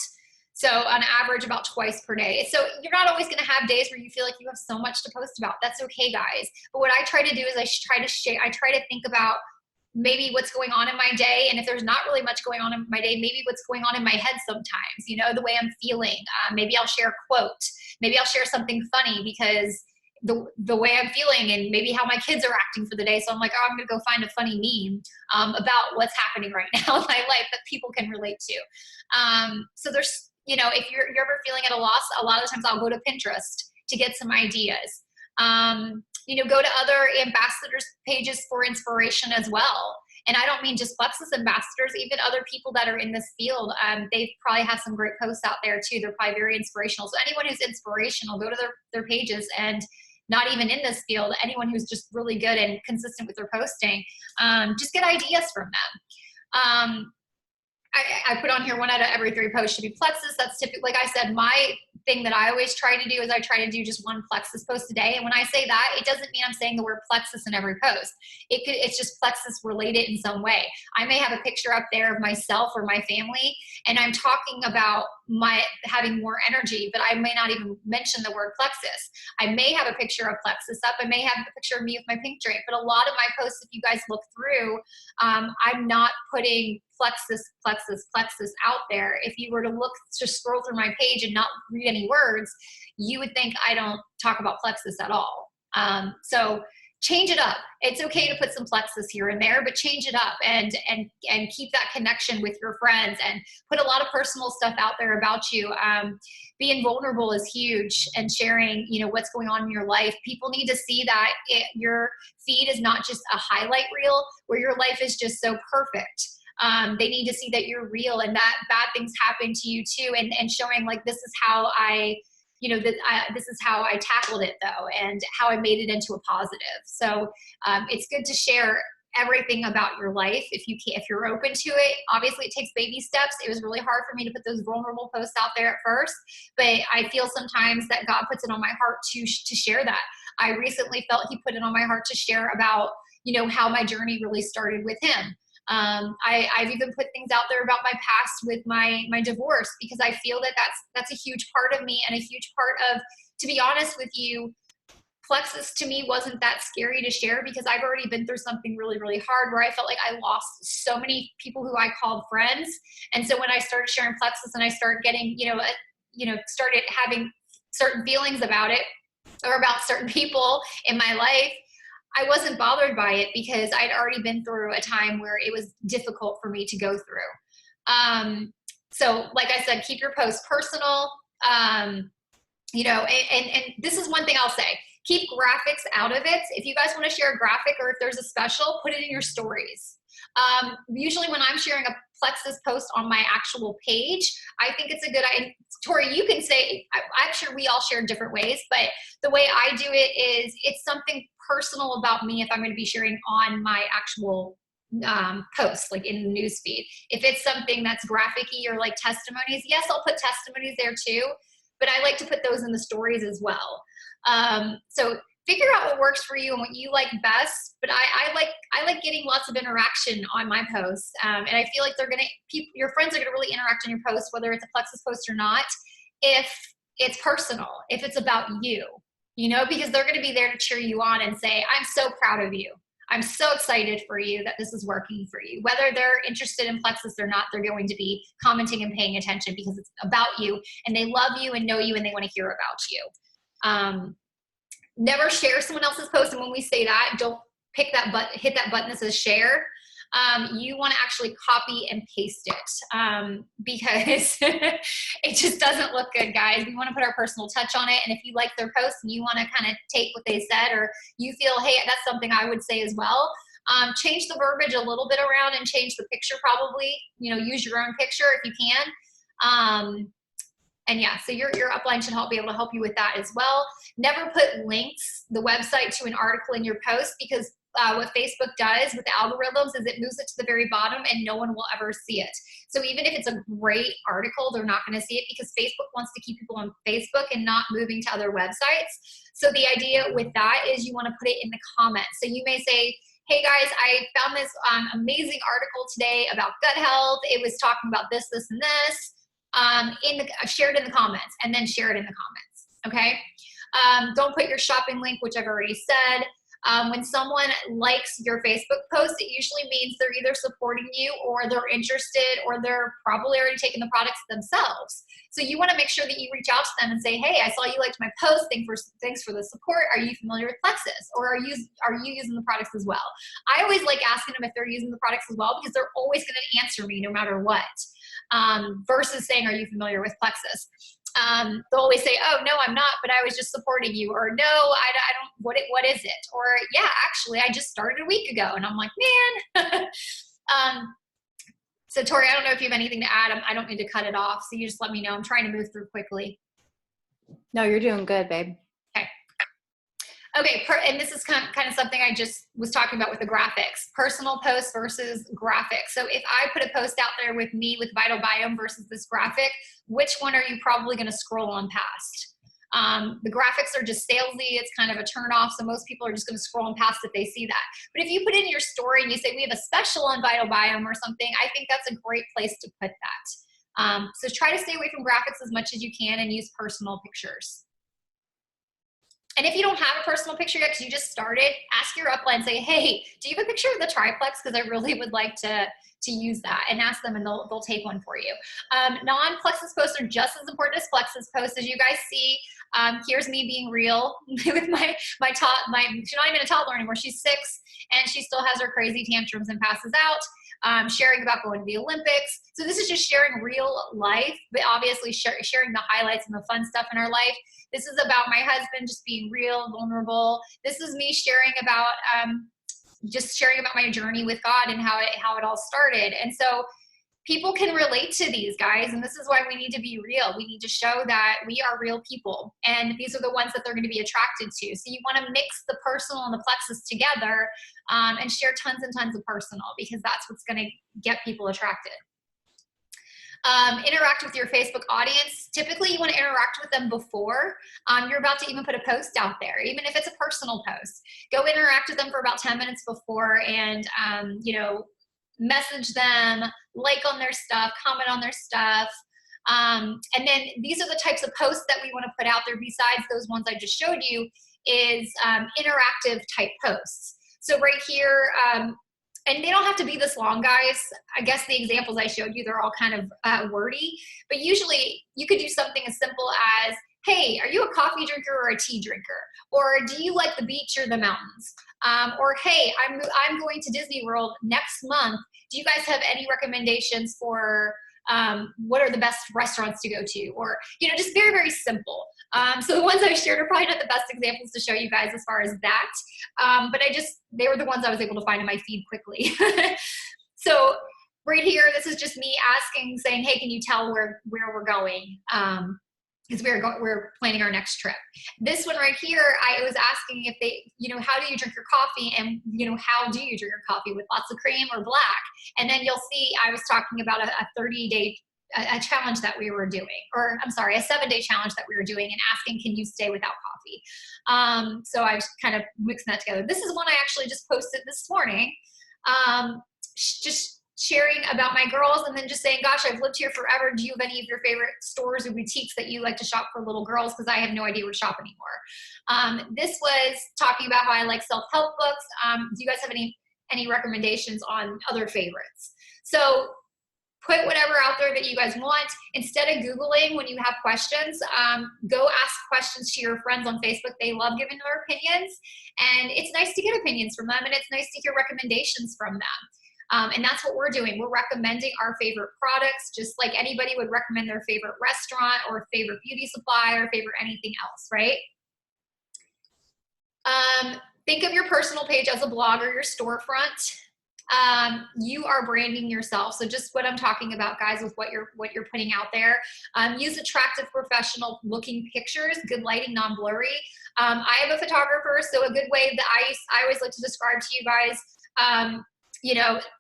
A: So on average, about twice per day. So you're not always going to have days where you feel like you have so much to post about. That's okay, guys. But what I try to do is I try to think about maybe what's going on in my day. And if there's not really much going on in my day, maybe what's going on in my head sometimes, the way I'm feeling. Maybe I'll share a quote. Maybe I'll share something funny, because the way I'm feeling and maybe how my kids are acting for the day. So I'm like, oh, I'm going to go find a funny meme about what's happening right now in my life that people can relate to. So there's, if you're ever feeling at a loss, a lot of times I'll go to Pinterest to get some ideas. Go to other ambassadors pages for inspiration as well. And I don't mean just Plexus ambassadors, even other people that are in this field. They probably have some great posts out there too. They're probably very inspirational. So anyone who's inspirational, go to their pages, and not even in this field, anyone who's just really good and consistent with their posting, just get ideas from them. I put on here 1 out of every 3 posts should be Plexus. That's typically, like I said, my thing that I always try to do is I try to do just 1 Plexus post a day. And when I say that, it doesn't mean I'm saying the word Plexus in every post. It's just Plexus related in some way. I may have a picture up there of myself or my family, and I'm talking about my having more energy, but I may not even mention the word Plexus. I may have a picture of Plexus up. I may have a picture of me with my pink drink, but a lot of my posts, if you guys look through, I'm not putting Plexus out there. If you were to scroll through my page and not read any words, you would think I don't talk about Plexus at all. So change it up. It's okay to put some Plexus here and there, but change it up and keep that connection with your friends and put a lot of personal stuff out there about you. Being vulnerable is huge, and sharing, what's going on in your life. People need to see that your feed is not just a highlight reel where your life is just so perfect. They need to see that you're real and that bad things happen to you too, and showing like, this is how this is how I tackled it though, and how I made it into a positive. So it's good to share everything about your life if you're open to it. Obviously it takes baby steps. It was really hard for me to put those vulnerable posts out there at first, but I feel sometimes that God puts it on my heart to share that. I recently felt he put it on my heart to share about, how my journey really started with him. I've even put things out there about my past with my divorce, because I feel that that's a huge part of me, and a huge part of, to be honest with you, Plexus to me wasn't that scary to share, because I've already been through something really, really hard where I felt like I lost so many people who I called friends. And so when I started sharing Plexus and I started getting, started having certain feelings about it, or about certain people in my life, I wasn't bothered by it, because I'd already been through a time where it was difficult for me to go through. So like I said, keep your posts personal, and this is one thing I'll say, keep graphics out of it. If you guys want to share a graphic, or if there's a special, put it in your stories. Usually when I'm sharing a Plexus post on my actual page, I think it's a good idea. Tori, you can say, I'm sure we all share in different ways, but the way I do it is it's something personal about me if I'm going to be sharing on my actual post, like in the news feed. If it's something that's graphic-y or like testimonies, yes, I'll put testimonies there too, but I like to put those in the stories as well. So figure out what works for you and what you like best. But I like getting lots of interaction on my posts, and I feel like your friends are gonna really interact on your posts, whether it's a Plexus post or not, if it's personal, if it's about you, because they're gonna be there to cheer you on and say, I'm so proud of you. I'm so excited for you that this is working for you. Whether they're interested in Plexus or not, they're going to be commenting and paying attention because it's about you, and they love you and know you, and they want to hear about you. Never share someone else's post. And when we say that, don't hit that button that says share. You want to actually copy and paste it, because it just doesn't look good, guys. We want to put our personal touch on it. And if you like their post and you want to kind of take what they said, or you feel, hey, that's something I would say as well, change the verbiage a little bit around and change the picture probably. Use your own picture if you can. And yeah, so your upline should be able to help you with that as well. Never put links, the website, to an article in your post, because what Facebook does with the algorithms is it moves it to the very bottom and no one will ever see it. So even if it's a great article, they're not going to see it, because Facebook wants to keep people on Facebook and not moving to other websites. So the idea with that is you want to put it in the comments. So you may say, hey guys, I found this amazing article today about gut health. It was talking about this, this, and this. Share it in the comments, and then share it in the comments. Okay. Don't put your shopping link, which I've already said. When someone likes your Facebook post, it usually means they're either supporting you or they're interested or they're probably already taking the products themselves. So you want to make sure that you reach out to them and say, hey, I saw you liked my post. Thanks for the support. Are you familiar with Plexus? Or are you using the products as well? I always like asking them if they're using the products as well, because they're always going to answer me no matter what, versus saying, are you familiar with Plexus? They'll always say, oh, no, I'm not, but I was just supporting you. Or no, I don't, what is it? Or yeah, actually, I just started a week ago. And I'm like, man. So Tori, I don't know if you have anything to add. I don't need to cut it off. So you just let me know. I'm trying to move through quickly.
B: No, you're doing good, babe.
A: Okay, and this is kind of something I just was talking about with the graphics, personal posts versus graphics. So if I put a post out there with me with Vital Biome versus this graphic, which one are you probably going to scroll on past? The graphics are just salesy. It's kind of a turn off. So most people are just going to scroll on past if they see that. But if you put in your story and you say, we have a special on Vital Biome or something, I think that's a great place to put that. So try to stay away from graphics as much as you can and use personal pictures. And if you don't have a personal picture yet because you just started, ask your upline and say, hey, do you have a picture of the triplex? Because I really would like to use that, and ask them and they'll take one for you. Non-Plexus posts are just as important as Plexus posts. As you guys see, here's me being real with my she's not even a toddler anymore. She's 6 and she still has her crazy tantrums and passes out. Sharing about going to the Olympics. So this is just sharing real life, but obviously sharing the highlights and the fun stuff in our life. This is about my husband just being real, vulnerable. This is me sharing about just sharing about my journey with God and how it all started. And so people can relate to these guys, and this is why we need to be real. We need to show that we are real people, and these are the ones that they're going to be attracted to. So you want to mix the personal and the Plexus together, and share tons and tons of personal, because that's what's going to get people attracted. Interact with your Facebook audience. Typically, you want to interact with them before you're about to even put a post out there, even if it's a personal post. Go interact with them for about 10 minutes before, and message them, like on their stuff, comment on their stuff. And then these are the types of posts that we want to put out there besides those ones I just showed you, is interactive type posts. So right here, and they don't have to be this long, guys. I guess the examples I showed you, they're all kind of wordy, but usually you could do something as simple as, hey, are you a coffee drinker or a tea drinker? Or do you like the beach or the mountains? Or hey, I'm going to Disney World next month. Do you guys have any recommendations for what are the best restaurants to go to? Or, just very, very simple. So the ones I shared are probably not the best examples to show you guys as far as that. But they were the ones I was able to find in my feed quickly. So right here, this is just me saying, hey, can you tell where we're going? Because we're planning our next trip. This one right here, I was asking if they, how do you drink your coffee? And, how do you drink your coffee, with lots of cream or black? And then you'll see I was talking about a 30-day a challenge that we were doing, or I'm sorry, a 7-day challenge that we were doing, and asking, can you stay without coffee? So I was kind of mixing that together. This is one I actually just posted this morning. Just sharing about my girls, and then just saying, gosh, I've lived here forever. Do you have any of your favorite stores or boutiques that you like to shop for little girls? Because I have no idea where to shop anymore. This was talking about how I like self-help books. Do you guys have any recommendations on other favorites? So put whatever out there that you guys want. Instead of Googling when you have questions, go ask questions to your friends on Facebook. They love giving their opinions, and it's nice to get opinions from them, and it's nice to hear recommendations from them. And that's what we're doing. We're recommending our favorite products, just like anybody would recommend their favorite restaurant or favorite beauty supply or favorite anything else, right? Think of your personal page as a blog or your storefront. You are branding yourself. So just what I'm talking about, guys, with what you're putting out there. Use attractive, professional looking pictures, good lighting, non-blurry. I have a photographer, so a good way that I always like to describe to you guys,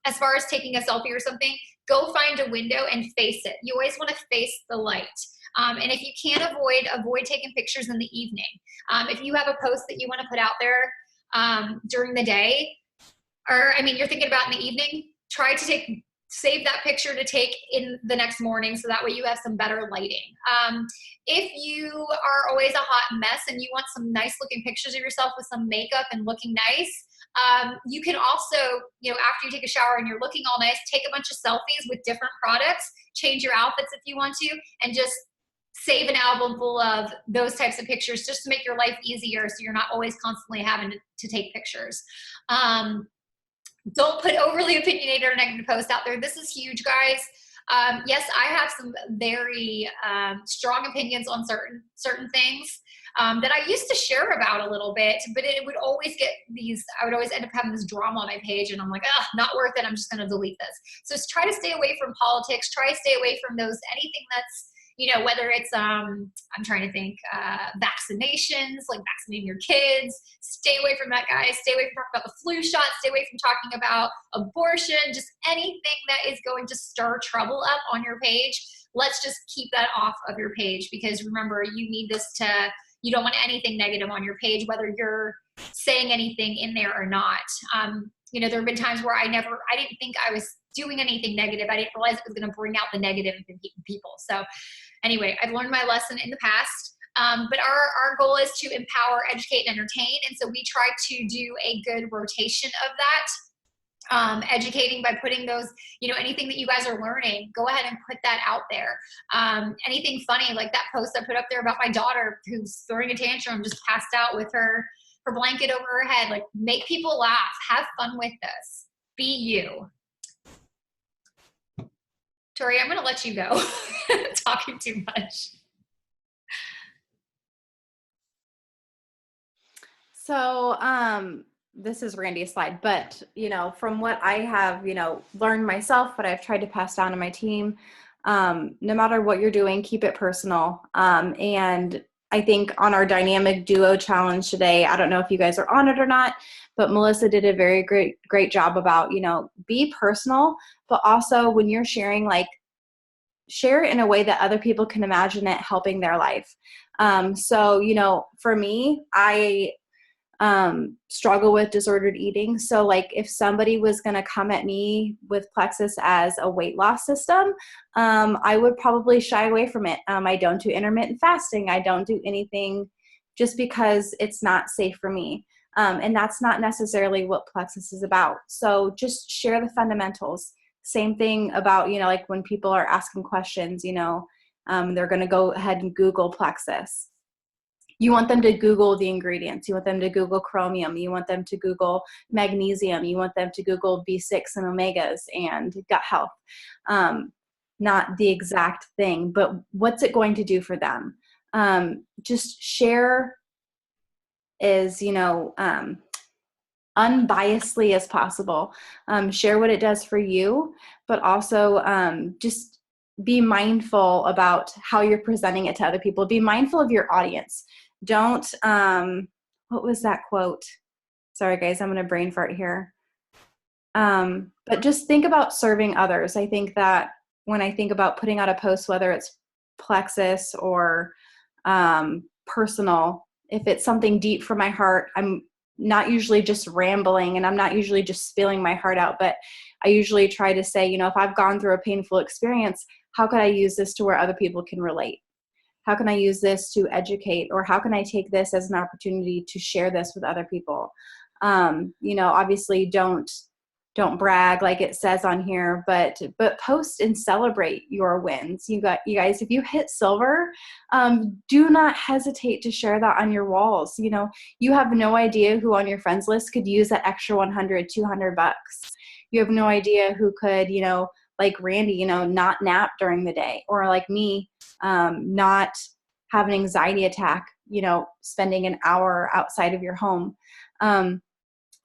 A: as far as taking a selfie or something, go find a window and face it. You always want to face the light. And if you can't avoid taking pictures in the evening. If you have a post that you want to put out there during the day, or you're thinking about in the evening, try to take save that picture to take in the next morning, so that way you have some better lighting. If you are always a hot mess and you want some nice looking pictures of yourself with some makeup and looking nice, you can also, after you take a shower and you're looking all nice, take a bunch of selfies with different products, change your outfits if you want to, and just save an album full of those types of pictures, just to make your life easier, so you're not always constantly having to take pictures. Don't put overly opinionated or negative posts out there. This is huge, guys. Yes, I have some very strong opinions on certain things that I used to share about a little bit, but it would always get I would always end up having this drama on my page, and I'm like, not worth it. I'm just going to delete this. So just try to stay away from politics. Try to stay away from anything that's, whether it's, I'm trying to think, vaccinations, like vaccinating your kids. Stay away from that, guys. Stay away from talking about the flu shot. Stay away from talking about abortion. Just anything that is going to stir trouble up on your page. Let's just keep that off of your page, because remember, you don't want anything negative on your page, whether you're saying anything in there or not. There have been times where I didn't think I was doing anything negative. I didn't realize it was going to bring out the negative in people. So anyway, I've learned my lesson in the past. But our goal is to empower, educate, and entertain. And so we try to do a good rotation of that. Educating by putting those, anything that you guys are learning, go ahead and put that out there. Anything funny, like that post I put up there about my daughter who's throwing a tantrum, just passed out with her blanket over her head. Like, make people laugh, have fun with this, be you. Tori, I'm going to let you go. Talking too much.
B: So, this is Randy's slide, but, from what I have, learned myself, what I've tried to pass down to my team, no matter what you're doing, keep it personal. And I think on our dynamic duo challenge today, I don't know if you guys are on it or not, but Melissa did a very great job about, be personal, but also when you're sharing, share it in a way that other people can imagine it helping their life. So, for me, I struggle with disordered eating. So if somebody was going to come at me with Plexus as a weight loss system, I would probably shy away from it. I don't do intermittent fasting. I don't do anything just because it's not safe for me. And that's not necessarily what Plexus is about. So just share the fundamentals. Same thing about, when people are asking questions, they're going to go ahead and Google Plexus. You want them to Google the ingredients. You want them to Google chromium. You want them to Google magnesium. You want them to Google B6 and omegas and gut health. Not the exact thing, but what's it going to do for them? Just share as, unbiasedly as possible. Share what it does for you, but also just be mindful about how you're presenting it to other people. Be mindful of your audience. Don't, what was that quote? Sorry guys, I'm going to brain fart here. But just think about serving others. I think that when I think about putting out a post, whether it's Plexus or personal, if it's something deep from my heart, I'm not usually just rambling and I'm not usually just spilling my heart out, but I usually try to say, if I've gone through a painful experience, how could I use this to where other people can relate? How can I use this to educate, or how can I take this as an opportunity to share this with other people? Obviously don't brag like it says on here, but post and celebrate your wins. You guys, if you hit silver, do not hesitate to share that on your walls. You have no idea who on your friends list could use that extra $100, $200. You have no idea who could, like Randy, not nap during the day, or like me, not have an anxiety attack, spending an hour outside of your home.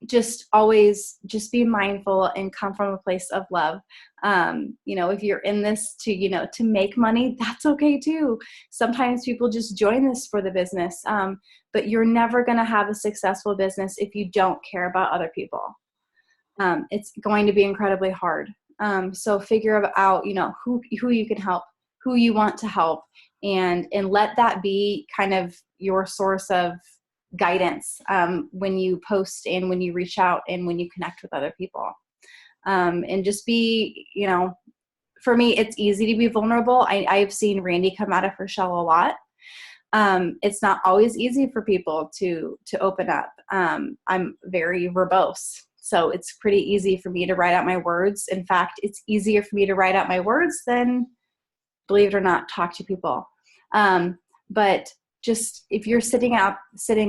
B: Just always just be mindful and come from a place of love. If you're in this to make money, that's okay too. Sometimes people just join this for the business. But you're never going to have a successful business if you don't care about other people. It's going to be incredibly hard. So figure out, who you can help, who you want to help, and let that be kind of your source of guidance when you post and when you reach out and when you connect with other people. and just be, for me, it's easy to be vulnerable. I've seen Randi come out of her shell a lot. It's not always easy for people to open up. I'm very verbose, so it's pretty easy for me to write out my words. In fact, it's easier for me to write out my words than, believe it or not, talk to people. But just if you're sitting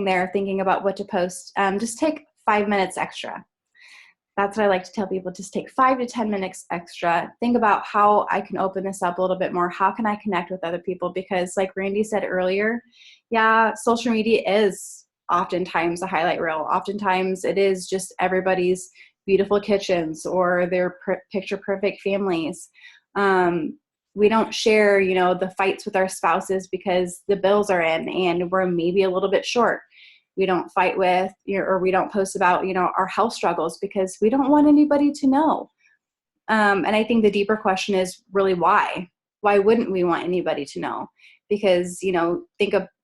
B: there thinking about what to post, just take 5 minutes extra. That's what I like to tell people. Just take 5 to 10 minutes extra. Think about how I can open this up a little bit more. How can I connect with other people? Because like Randi said earlier, yeah, social media is oftentimes a highlight reel. Oftentimes it is just everybody's beautiful kitchens or their picture perfect families. We don't share, the fights with our spouses because the bills are in and we're maybe a little bit short. We don't fight with, or we don't post about, our health struggles because we don't want anybody to know. And I think the deeper question is really why? Why wouldn't we want anybody to know? Because,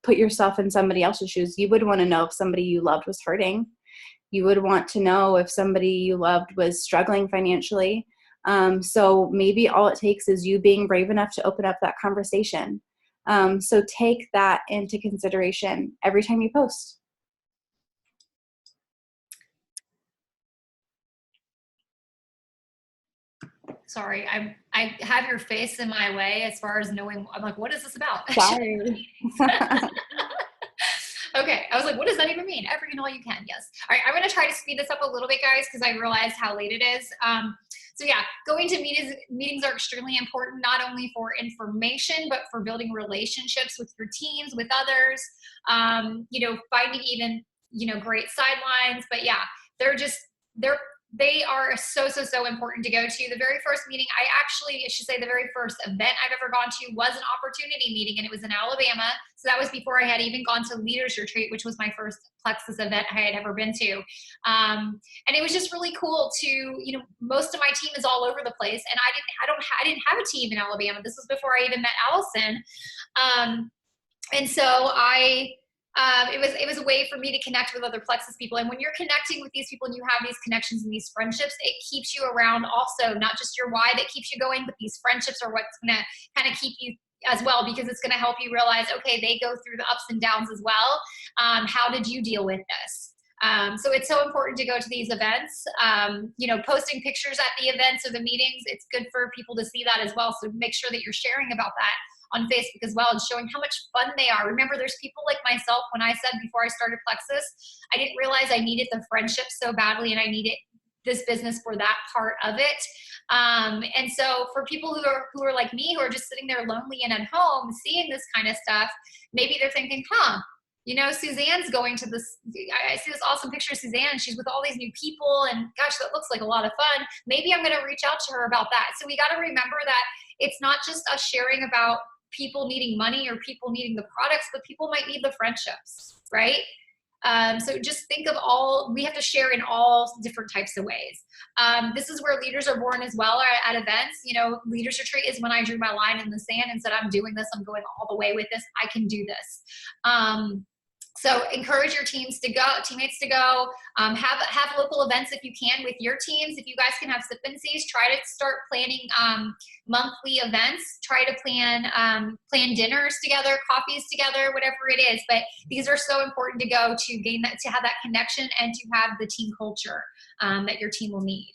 B: put yourself in somebody else's shoes. You would want to know if somebody you loved was hurting. You would want to know if somebody you loved was struggling financially. So maybe all it takes is you being brave enough to open up that conversation. So take that into consideration every time you post.
A: Sorry, I have your face in my way as far as knowing. I'm like, what is this about?
B: Sorry.
A: Okay, I was like, what does that even mean? Every and all you can, yes. All right, I'm going to try to speed this up a little bit, guys, because I realized how late it is. So yeah, going to meetings are extremely important, not only for information, but for building relationships with your teams, with others, finding even, great sidelines. But yeah, they are so important to go to. The very first meeting, I should say the very first event I've ever gone to was an opportunity meeting, and it was in Alabama. So that was before I had even gone to Leaders Retreat, which was my first Plexus event I had ever been to. And it was just really cool to, most of my team is all over the place, and I didn't have a team in Alabama. This was before I even met Allison. And so it was a way for me to connect with other Plexus people. And when you're connecting with these people and you have these connections and these friendships, it keeps you around also, not just your why that keeps you going, but these friendships are what's going to kind of keep you as well, because it's going to help you realize, okay, they go through the ups and downs as well. How did you deal with this? So it's so important to go to these events, posting pictures at the events or the meetings. It's good for people to see that as well. So make sure that you're sharing about that on Facebook as well and showing how much fun they are. Remember, there's people like myself. When I said before I started Plexus, I didn't realize I needed the friendship so badly and I needed this business for that part of it. And so for people who are like me, who are just sitting there lonely and at home seeing this kind of stuff, maybe they're thinking, Suzanne's going to this, I see this awesome picture of Suzanne. She's with all these new people and gosh, that looks like a lot of fun. Maybe I'm going to reach out to her about that. So we got to remember that it's not just us sharing about people needing money or people needing the products, but people might need the friendships, right? So just think of we have to share in all different types of ways. This is where leaders are born as well at events. Leaders Retreat is when I drew my line in the sand and said, I'm doing this. I'm going all the way with this. I can do this. So encourage your teammates to go, have local events if you can with your teams. If you guys can have sip-and-sees, try to start planning monthly events. Try to plan dinners together, coffees together, whatever it is. But these are so important to go to gain that, to have that connection and to have the team culture that your team will need.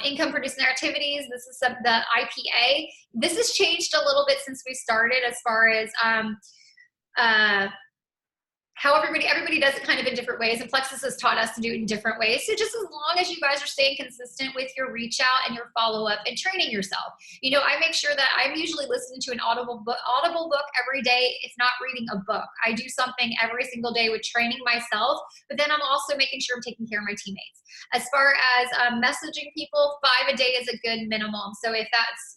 A: Income producing activities. This is the IPA. This has changed a little bit since we started as far as how everybody does it kind of in different ways, and Plexus has taught us to do it in different ways. So just as long as you guys are staying consistent with your reach out and your follow-up and training yourself. I make sure that I'm usually listening to an audible book every day, if not reading a book. I do something every single day with training myself, but then I'm also making sure I'm taking care of my teammates. As far as messaging people, 5 a day is a good minimum. So if that's,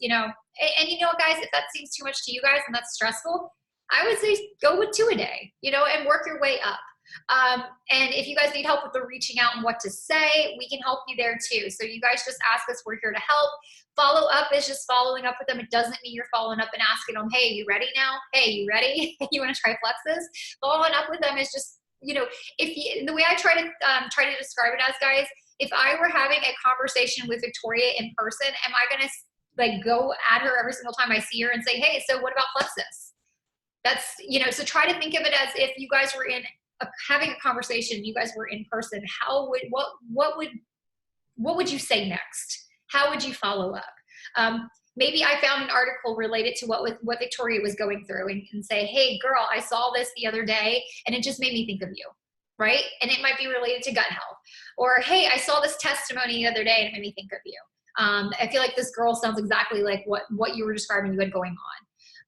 A: guys, if that seems too much to you guys and that's stressful, I would say go with 2 a day, and work your way up. And if you guys need help with the reaching out and what to say, we can help you there too. So you guys just ask us, we're here to help. Follow up is just following up with them. It doesn't mean you're following up and asking them, hey, you ready now? Hey, you ready? You want to try Plexus? Following up with them is just, the way I try to describe it as, guys, if I were having a conversation with Victoria in person, am I going to like go at her every single time I see her and say, hey, so what about plexus? That's, you know, so try to think of it as if you guys were having a conversation, you guys were in person, what would you say next? How would you follow up? Maybe I found an article related to what Victoria was going through and say, hey girl, I saw this the other day and it just made me think of you, right? And it might be related to gut health. Or, hey, I saw this testimony the other day and it made me think of you. I feel like this girl sounds exactly like what you were describing you had going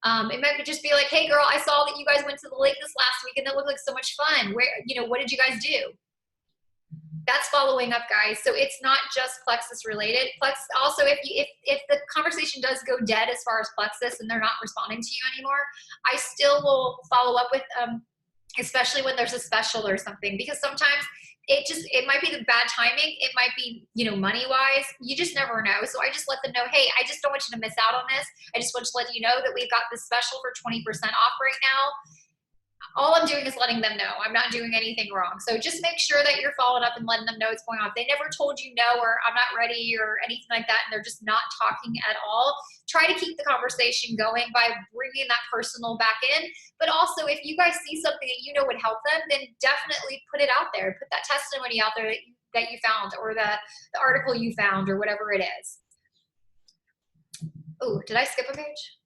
A: on. It might just be like, hey girl, I saw that you guys went to the lake this last week and it looked like so much fun. Where, you know, what did you guys do? That's following up, guys. So it's not just plexus related. Also, if the conversation does go dead as far as plexus and they're not responding to you anymore, I still will follow up with especially when there's a special or something, because sometimes it might be the bad timing. It might be, you know, money wise, you just never know. So I just let them know, hey, I just don't want you to miss out on this. I just want to let you know that we've got this special for 20% off right now. All I'm doing is letting them know. I'm not doing anything wrong. So just make sure that you're following up and letting them know what's going on. If they never told you no, or I'm not ready or anything like that, and they're just not talking at all, try to keep the conversation going by bringing that personal back in. But also, if you guys see something that you know would help them, then definitely put it out there. Put that testimony out there that you found, or the article you found, or whatever it is. Oh, did I skip a page?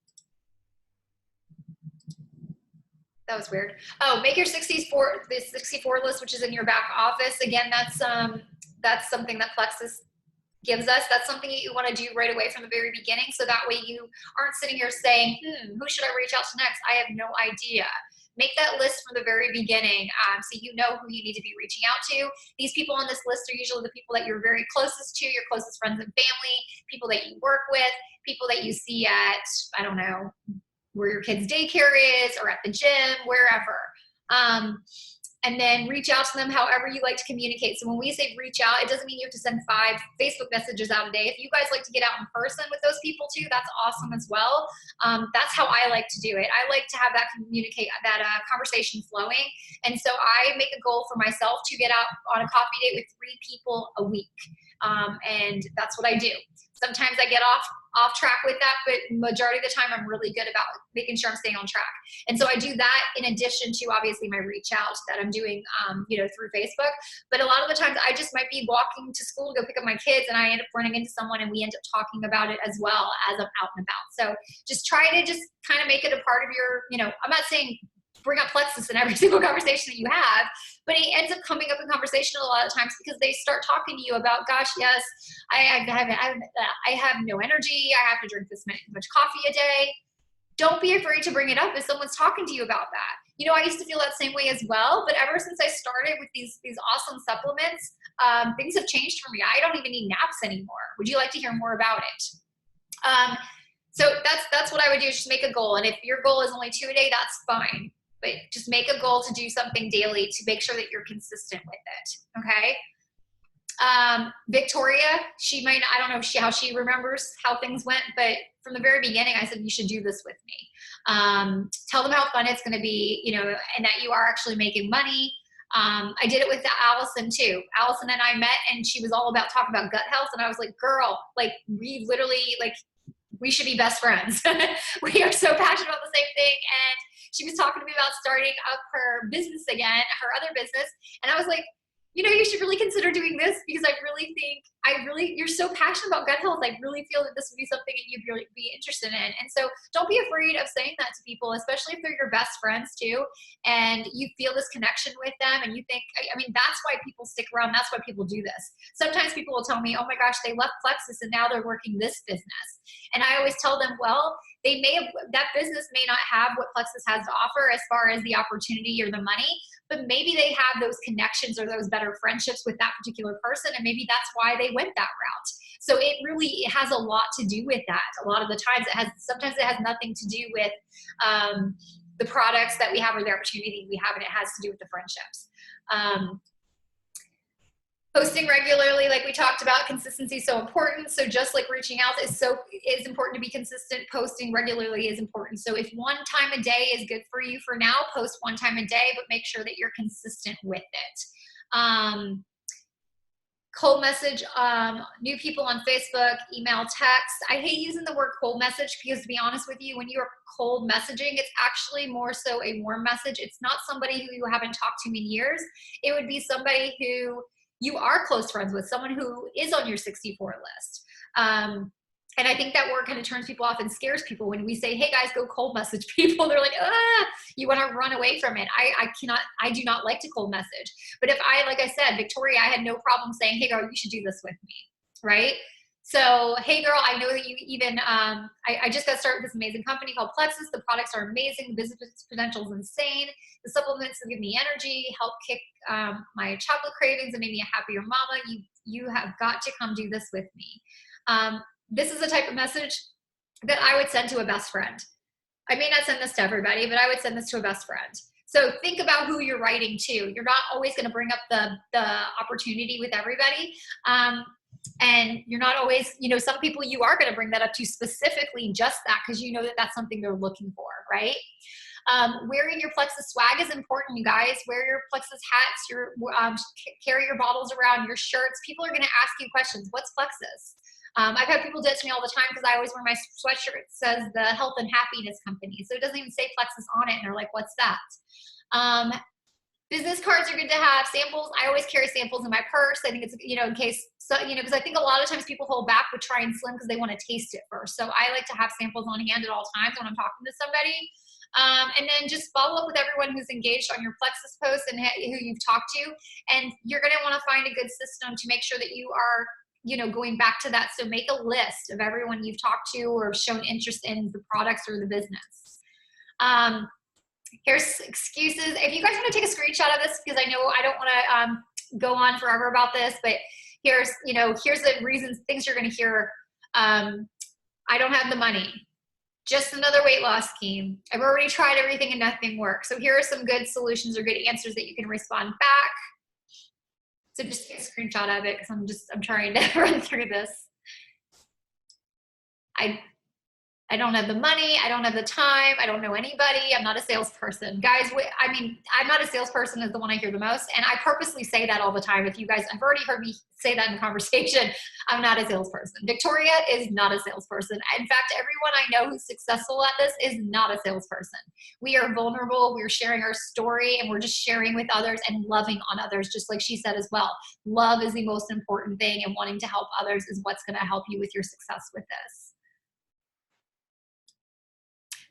A: That was weird. Oh, make your 64 list, which is in your back office. Again, that's something that Plexus gives us. That's something that you want to do right away from the very beginning. So that way you aren't sitting here saying, who should I reach out to next? I have no idea. Make that list from the very beginning, so you know who you need to be reaching out to. These people on this list are usually the people that you're very closest to, your closest friends and family, people that you work with, people that you see at, I don't know, where your kid's daycare is, or at the gym, wherever. And then reach out to them however you like to communicate. So when we say reach out, it doesn't mean you have to send 5 Facebook messages out a day. If you guys like to get out in person with those people too, that's awesome as well. That's how I like to do it. I like to have that conversation flowing. And so I make a goal for myself to get out on a coffee date with 3 people a week. And that's what I do. Sometimes I get off track with that, but majority of the time I'm really good about making sure I'm staying on track. And so I do that in addition to obviously my reach out that I'm doing, through Facebook. But a lot of the times I just might be walking to school to go pick up my kids and I end up running into someone and we end up talking about it as well as I'm out and about. So just try to just kind of make it a part of your, I'm not saying bring up plexus in every single conversation that you have, but it ends up coming up in conversation a lot of times because they start talking to you about, gosh, yes, I have no energy. I have to drink this much coffee a day. Don't be afraid to bring it up if someone's talking to you about that. I used to feel that same way as well, but ever since I started with these awesome supplements, things have changed for me. I don't even need naps anymore. Would you like to hear more about it? So that's what I would do, is just make a goal. And if your goal is only 2 a day, that's fine. But just make a goal to do something daily to make sure that you're consistent with it, okay? Victoria, I don't know how she remembers how things went, but from the very beginning, I said, you should do this with me. Tell them how fun it's going to be, and that you are actually making money. I did it with Allison too. Allison and I met and she was all about talking about gut health. And I was like, girl, we literally, we should be best friends. We are so passionate about the same thing. And she was talking to me about starting up her business again, her other business. And I was like, you should really consider doing this, because I really think you're so passionate about gut health. I really feel that this would be something that you'd really be interested in. And so don't be afraid of saying that to people, especially if they're your best friends too. And you feel this connection with them and you think, that's why people stick around. That's why people do this. Sometimes people will tell me, oh my gosh, they left Plexus and now they're working this business. And I always tell them, well, that business may not have what Plexus has to offer as far as the opportunity or the money, but maybe they have those connections or those better friendships with that particular person. And maybe that's why they went that route. So it has a lot to do with that. A lot of the times sometimes it has nothing to do with the products that we have or the opportunity we have, and it has to do with the friendships. Posting regularly, like we talked about, consistency is so important. So just like reaching out is important to be consistent, posting regularly is important. So if 1 time a day is good for you for now, post 1 time a day, but make sure that you're consistent with it. Cold message new people on Facebook, email, text. I hate using the word cold message because, to be honest with you, when you're cold messaging, it's actually more so a warm message. It's not somebody who you haven't talked to in years. It would be somebody who you are close friends with, someone who is on your 64 list. And I think that word kind of turns people off and scares people when we say, hey guys, go cold message people. They're like, you want to run away from it. I do not like to cold message. But if like I said, Victoria, I had no problem saying, hey girl, you should do this with me, right? So, hey girl, I know that you even, I just got started with this amazing company called Plexus. The products are amazing. The business potential is insane. The supplements that give me energy, help kick my chocolate cravings and make me a happier mama. You have got to come do this with me. This is the type of message that I would send to a best friend. I may not send this to everybody, but I would send this to a best friend. So think about who you're writing to. You're not always going to bring up the opportunity with everybody. And you're not always, some people you are going to bring that up to specifically just that because you know that that's something they're looking for, right? Wearing your Plexus swag is important, you guys. Wear your Plexus hats, carry your bottles around, your shirts. People are going to ask you questions. What's Plexus? I've had people do it to me all the time because I always wear my sweatshirt. It says the Health and Happiness Company. So it doesn't even say Plexus on it. And they're like, what's that? Business cards are good to have. Samples, I always carry samples in my purse. I think it's, in case, because I think a lot of times people hold back with Try and Slim because they want to taste it first. So I like to have samples on hand at all times when I'm talking to somebody. And then just follow up with everyone who's engaged on your Plexus posts and who you've talked to. And you're going to want to find a good system to make sure that you are going back to that. So make a list of everyone you've talked to or shown interest in the products or the business. Here's excuses. If you guys want to take a screenshot of this, because I know I don't want to go on forever about this, but here's the reasons, things you're going to hear. I don't have the money. Just another weight loss scheme. I've already tried everything and nothing works. So here are some good solutions or good answers that you can respond back. So just take a screenshot of it because I'm trying to run through this. I don't have the money. I don't have the time. I don't know anybody. I'm not a salesperson. Guys, I'm not a salesperson is the one I hear the most. And I purposely say that all the time. If you guys have already heard me say that in conversation, I'm not a salesperson. Victoria is not a salesperson. In fact, everyone I know who's successful at this is not a salesperson. We are vulnerable. We're sharing our story and we're just sharing with others and loving on others, just like she said as well. Love is the most important thing, and wanting to help others is what's going to help you with your success with this.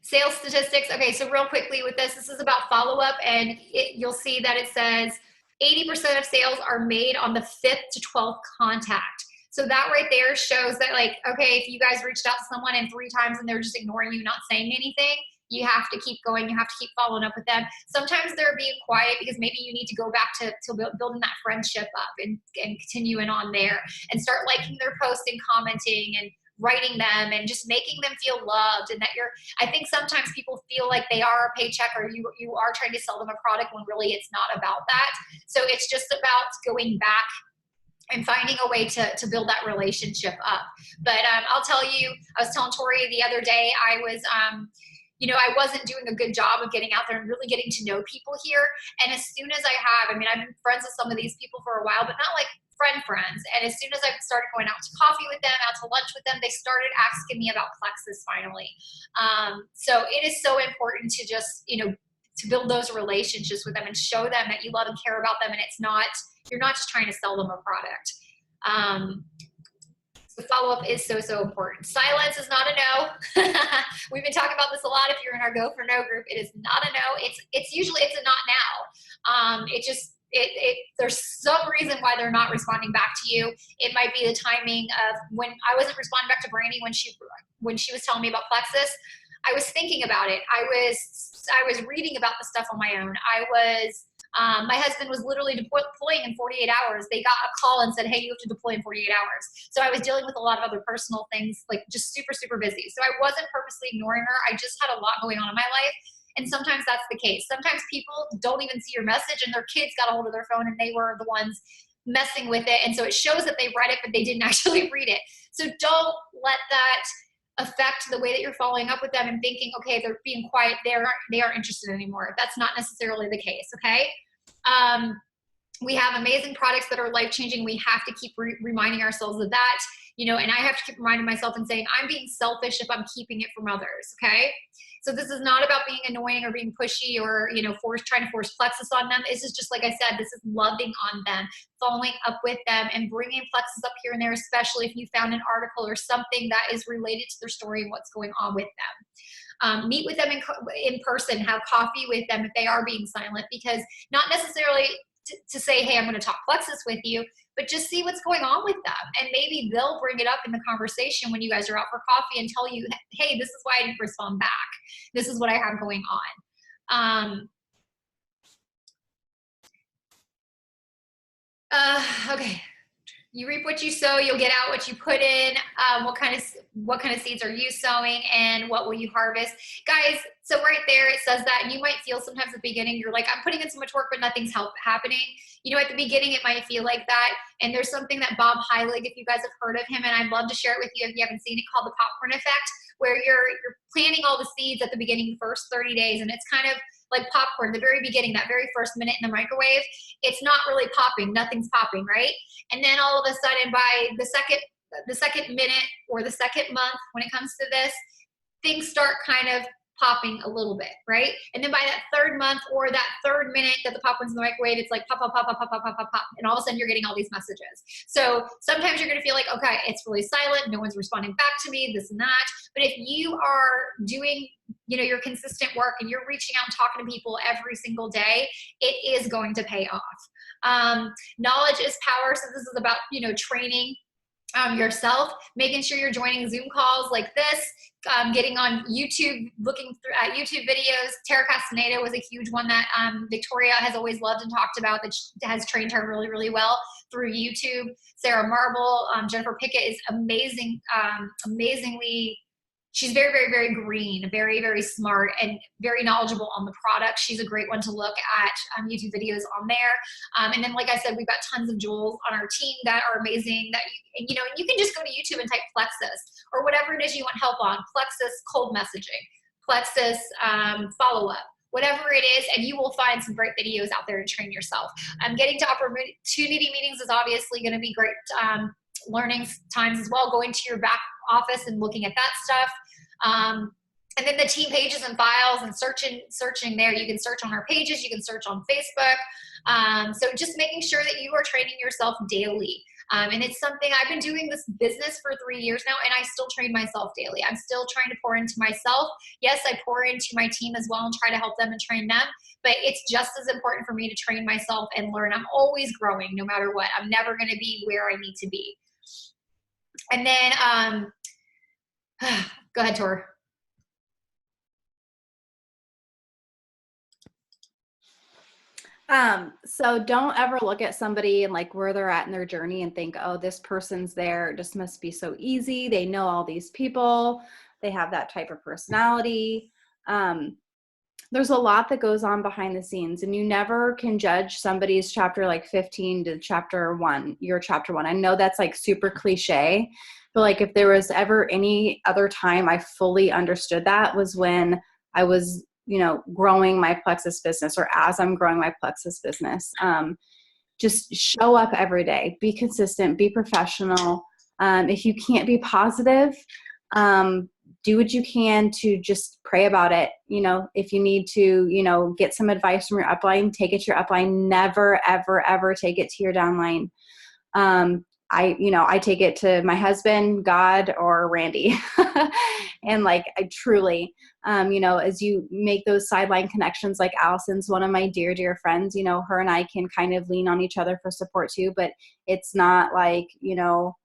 A: Sales statistics. Okay, so real quickly with this is about follow-up, and you'll see that it says 80% of sales are made on the 5th to 12th contact. So that right there shows that, like, okay, if you guys reached out to someone and 3 times and they're just ignoring you, not saying anything, you have to keep going. You have to keep following up with them. Sometimes they're being quiet because maybe you need to go back to building that friendship up and continuing on there and start liking their posts and commenting and writing them and just making them feel loved, and that I think sometimes people feel like they are a paycheck or you are trying to sell them a product when really it's not about that. So it's just about going back and finding a way to build that relationship up. But I'll tell you, I was telling Tori the other day, I was, I wasn't doing a good job of getting out there and really getting to know people here. And as soon as I've been friends with some of these people for a while, but not like friends. And as soon as I started going out to coffee with them, out to lunch with them, they started asking me about Plexus finally. So it is so important to just, to build those relationships with them and show them that you love and care about them. And you're not just trying to sell them a product. So follow-up is so important. Silence is not a no. We've been talking about this a lot. If you're in our Go for No group, it is not a no. It's usually a not now. There's some reason why they're not responding back to you. It might be the timing of when I wasn't responding back to Brandy when she was telling me about Plexus. I was thinking about it. I was reading about the stuff on my own. My husband was literally deploying in 48 hours. They got a call and said, hey, you have to deploy in 48 hours. So I was dealing with a lot of other personal things, like just super busy. So I wasn't purposely ignoring her. I just had a lot going on in my life. And sometimes that's the case. Sometimes people don't even see your message and their kids got a hold of their phone and they were the ones messing with it. And so it shows that they read it, but they didn't actually read it. So don't let that affect the way that you're following up with them and thinking, okay, they're being quiet. They aren't interested anymore. That's not necessarily the case. Okay. We have amazing products that are life-changing. We have to keep reminding ourselves of that, you know, and I have to keep reminding myself and saying, I'm being selfish if I'm keeping it from others, okay? So this is not about being annoying or being pushy or, you know, trying to force plexus on them. This is just, like I said, this is loving on them, following up with them, and bringing plexus up here and there, especially if you found an article or something that is related to their story and what's going on with them. Meet with them in person, have coffee with them if they are being silent, because not necessarily to say, hey, I'm going to talk plexus with you, but just see what's going on with them. And maybe they'll bring it up in the conversation when you guys are out for coffee and tell you, hey, this is why I didn't respond back. This is what I have going on. Okay. You reap what you sow, you'll get out what you put in. What kind of seeds are you sowing, and what will you harvest? Guys, so right there it says that, and you might feel sometimes at the beginning, you're like, I'm putting in so much work, but nothing's happening. You know, at the beginning it might feel like that. And there's something that Bob Heilig, if you guys have heard of him, and I'd love to share it with you if you haven't seen it, called the popcorn effect, where you're planting all the seeds at the beginning, the first 30 days, and it's kind of like popcorn, the very beginning, that very first minute in the microwave, it's not really popping, nothing's popping, right? And then all of a sudden, by the second minute or the second month, when it comes to this, things start kind of popping a little bit, right? And then by that third month or that third minute that the popcorn's in the microwave, it's like pop, pop, pop, pop, pop, pop, pop, pop, pop. And all of a sudden you're getting all these messages. So sometimes you're going to feel like, okay, it's really silent. No one's responding back to me, this and that. But if you are doing, you know, your consistent work and you're reaching out and talking to people every single day, it is going to pay off. Knowledge is power. So this is about, you know, training yourself, making sure you're joining Zoom calls like this, getting on YouTube, looking at YouTube videos. Tara Castaneda was a huge one that Victoria has always loved and talked about, that has trained her really, really well through YouTube. Sarah Marble, Jennifer Pickett is amazing, amazingly. She's very, very, very green, very, very smart, and very knowledgeable on the product. She's a great one to look at YouTube videos on there. And then, like I said, we've got tons of jewels on our team that are amazing. That you know, you can just go to YouTube and type plexus or whatever it is you want help on. Plexus cold messaging, plexus follow-up, whatever it is, and you will find some great videos out there to train yourself. Getting to opportunity meetings is obviously going to be great. Learning times as well, going to your back office and looking at that stuff. And then the team pages and files and searching there. You can search on our pages, you can search on Facebook. So just making sure that you are training yourself daily. And it's something I've been doing this business for 3 years now, and I still train myself daily. I'm still trying to pour into myself. Yes, I pour into my team as well and try to help them and train them, but it's just as important for me to train myself and learn. I'm always growing no matter what. I'm never going to be where I need to be. And then, go ahead, Tor.
B: So don't ever look at somebody and like where they're at in their journey and think, oh, this person's there, it just must be so easy. They know all these people. They have that type of personality. There's a lot that goes on behind the scenes, and you never can judge somebody's chapter like 15 to chapter 1, your chapter 1. I know that's like super cliche, but like if there was ever any other time I fully understood that was when I was, you know, growing my plexus business, or as I'm growing my plexus business. Just show up every day, be consistent, be professional. If you can't be positive, do what you can to just pray about it. You know, if you need to, you know, get some advice from your upline, take it to your upline. Never, ever, ever take it to your downline. I take it to my husband, God, or Randy. And like, I truly, you know, as you make those sideline connections, like Allison's one of my dear, dear friends, you know, her and I can kind of lean on each other for support too, but it's not like, you know,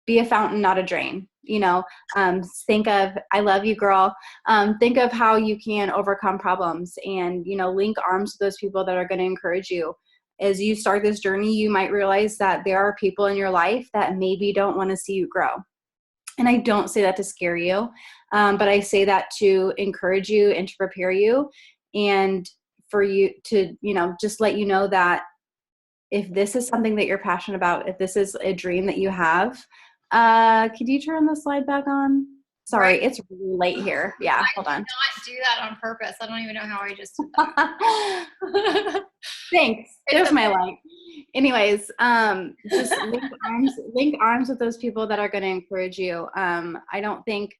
B: be a fountain, not a drain. You know, think of, I love you, girl. Think of how you can overcome problems, and, you know, link arms with those people that are going to encourage you. As you start this journey, you might realize that there are people in your life that maybe don't want to see you grow. And I don't say that to scare you, but I say that to encourage you and to prepare you, and for you to, you know, just let you know that if this is something that you're passionate about, if this is a dream that you have, could you turn the slide back on? Sorry, right. It's really late here. Yeah, hold on.
A: I did not do that on purpose. I don't even know how I just did that.
B: Thanks. There's my light. Anyways, just link arms with those people that are going to encourage you. I don't think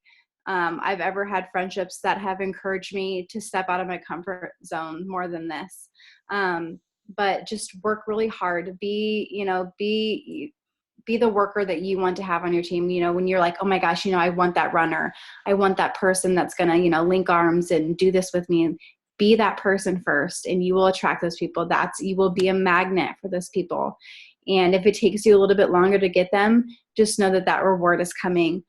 B: I've ever had friendships that have encouraged me to step out of my comfort zone more than this. But just work really hard. Be the worker that you want to have on your team. When you're like, oh my gosh, I want that runner. I want that person that's going to, link arms and do this with me. And be that person first, and you will attract those people. You will be a magnet for those people. And if it takes you a little bit longer to get them, just know that reward is coming.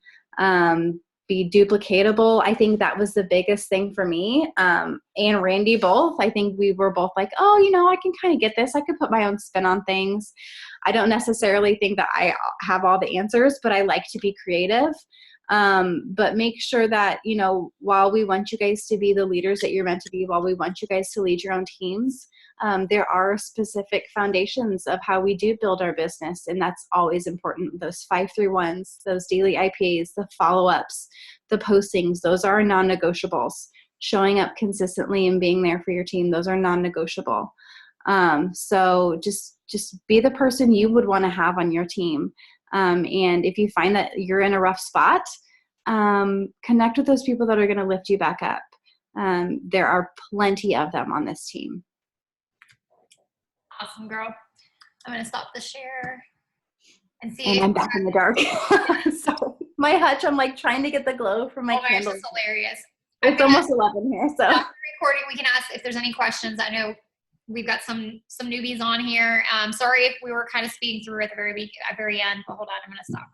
B: Be duplicatable. I think that was the biggest thing for me. And Randy both. I think we were both like, oh, I can kind of get this. I could put my own spin on things. I don't necessarily think that I have all the answers, but I like to be creative. But make sure that, while we want you guys to be the leaders that you're meant to be, while we want you guys to lead your own teams, there are specific foundations of how we do build our business. And that's always important. Those 5-3-1s, those daily IPAs, the follow-ups, the postings, those are non-negotiables. Showing up consistently and being there for your team, those are non-negotiable. So just be the person you would want to have on your team. And if you find that you're in a rough spot, connect with those people that are going to lift you back up. There are plenty of them on this team.
A: Awesome, girl. I'm going to stop the share and see.
B: And I'm back in the dark. So my hutch, I'm like trying to get the glow from my candle.
A: It's hilarious.
B: It's almost 11 here. So
A: after recording, we can ask if there's any questions. I know we've got some newbies on here. Sorry if we were kind of speeding through at the very end, but hold on, I'm going to stop.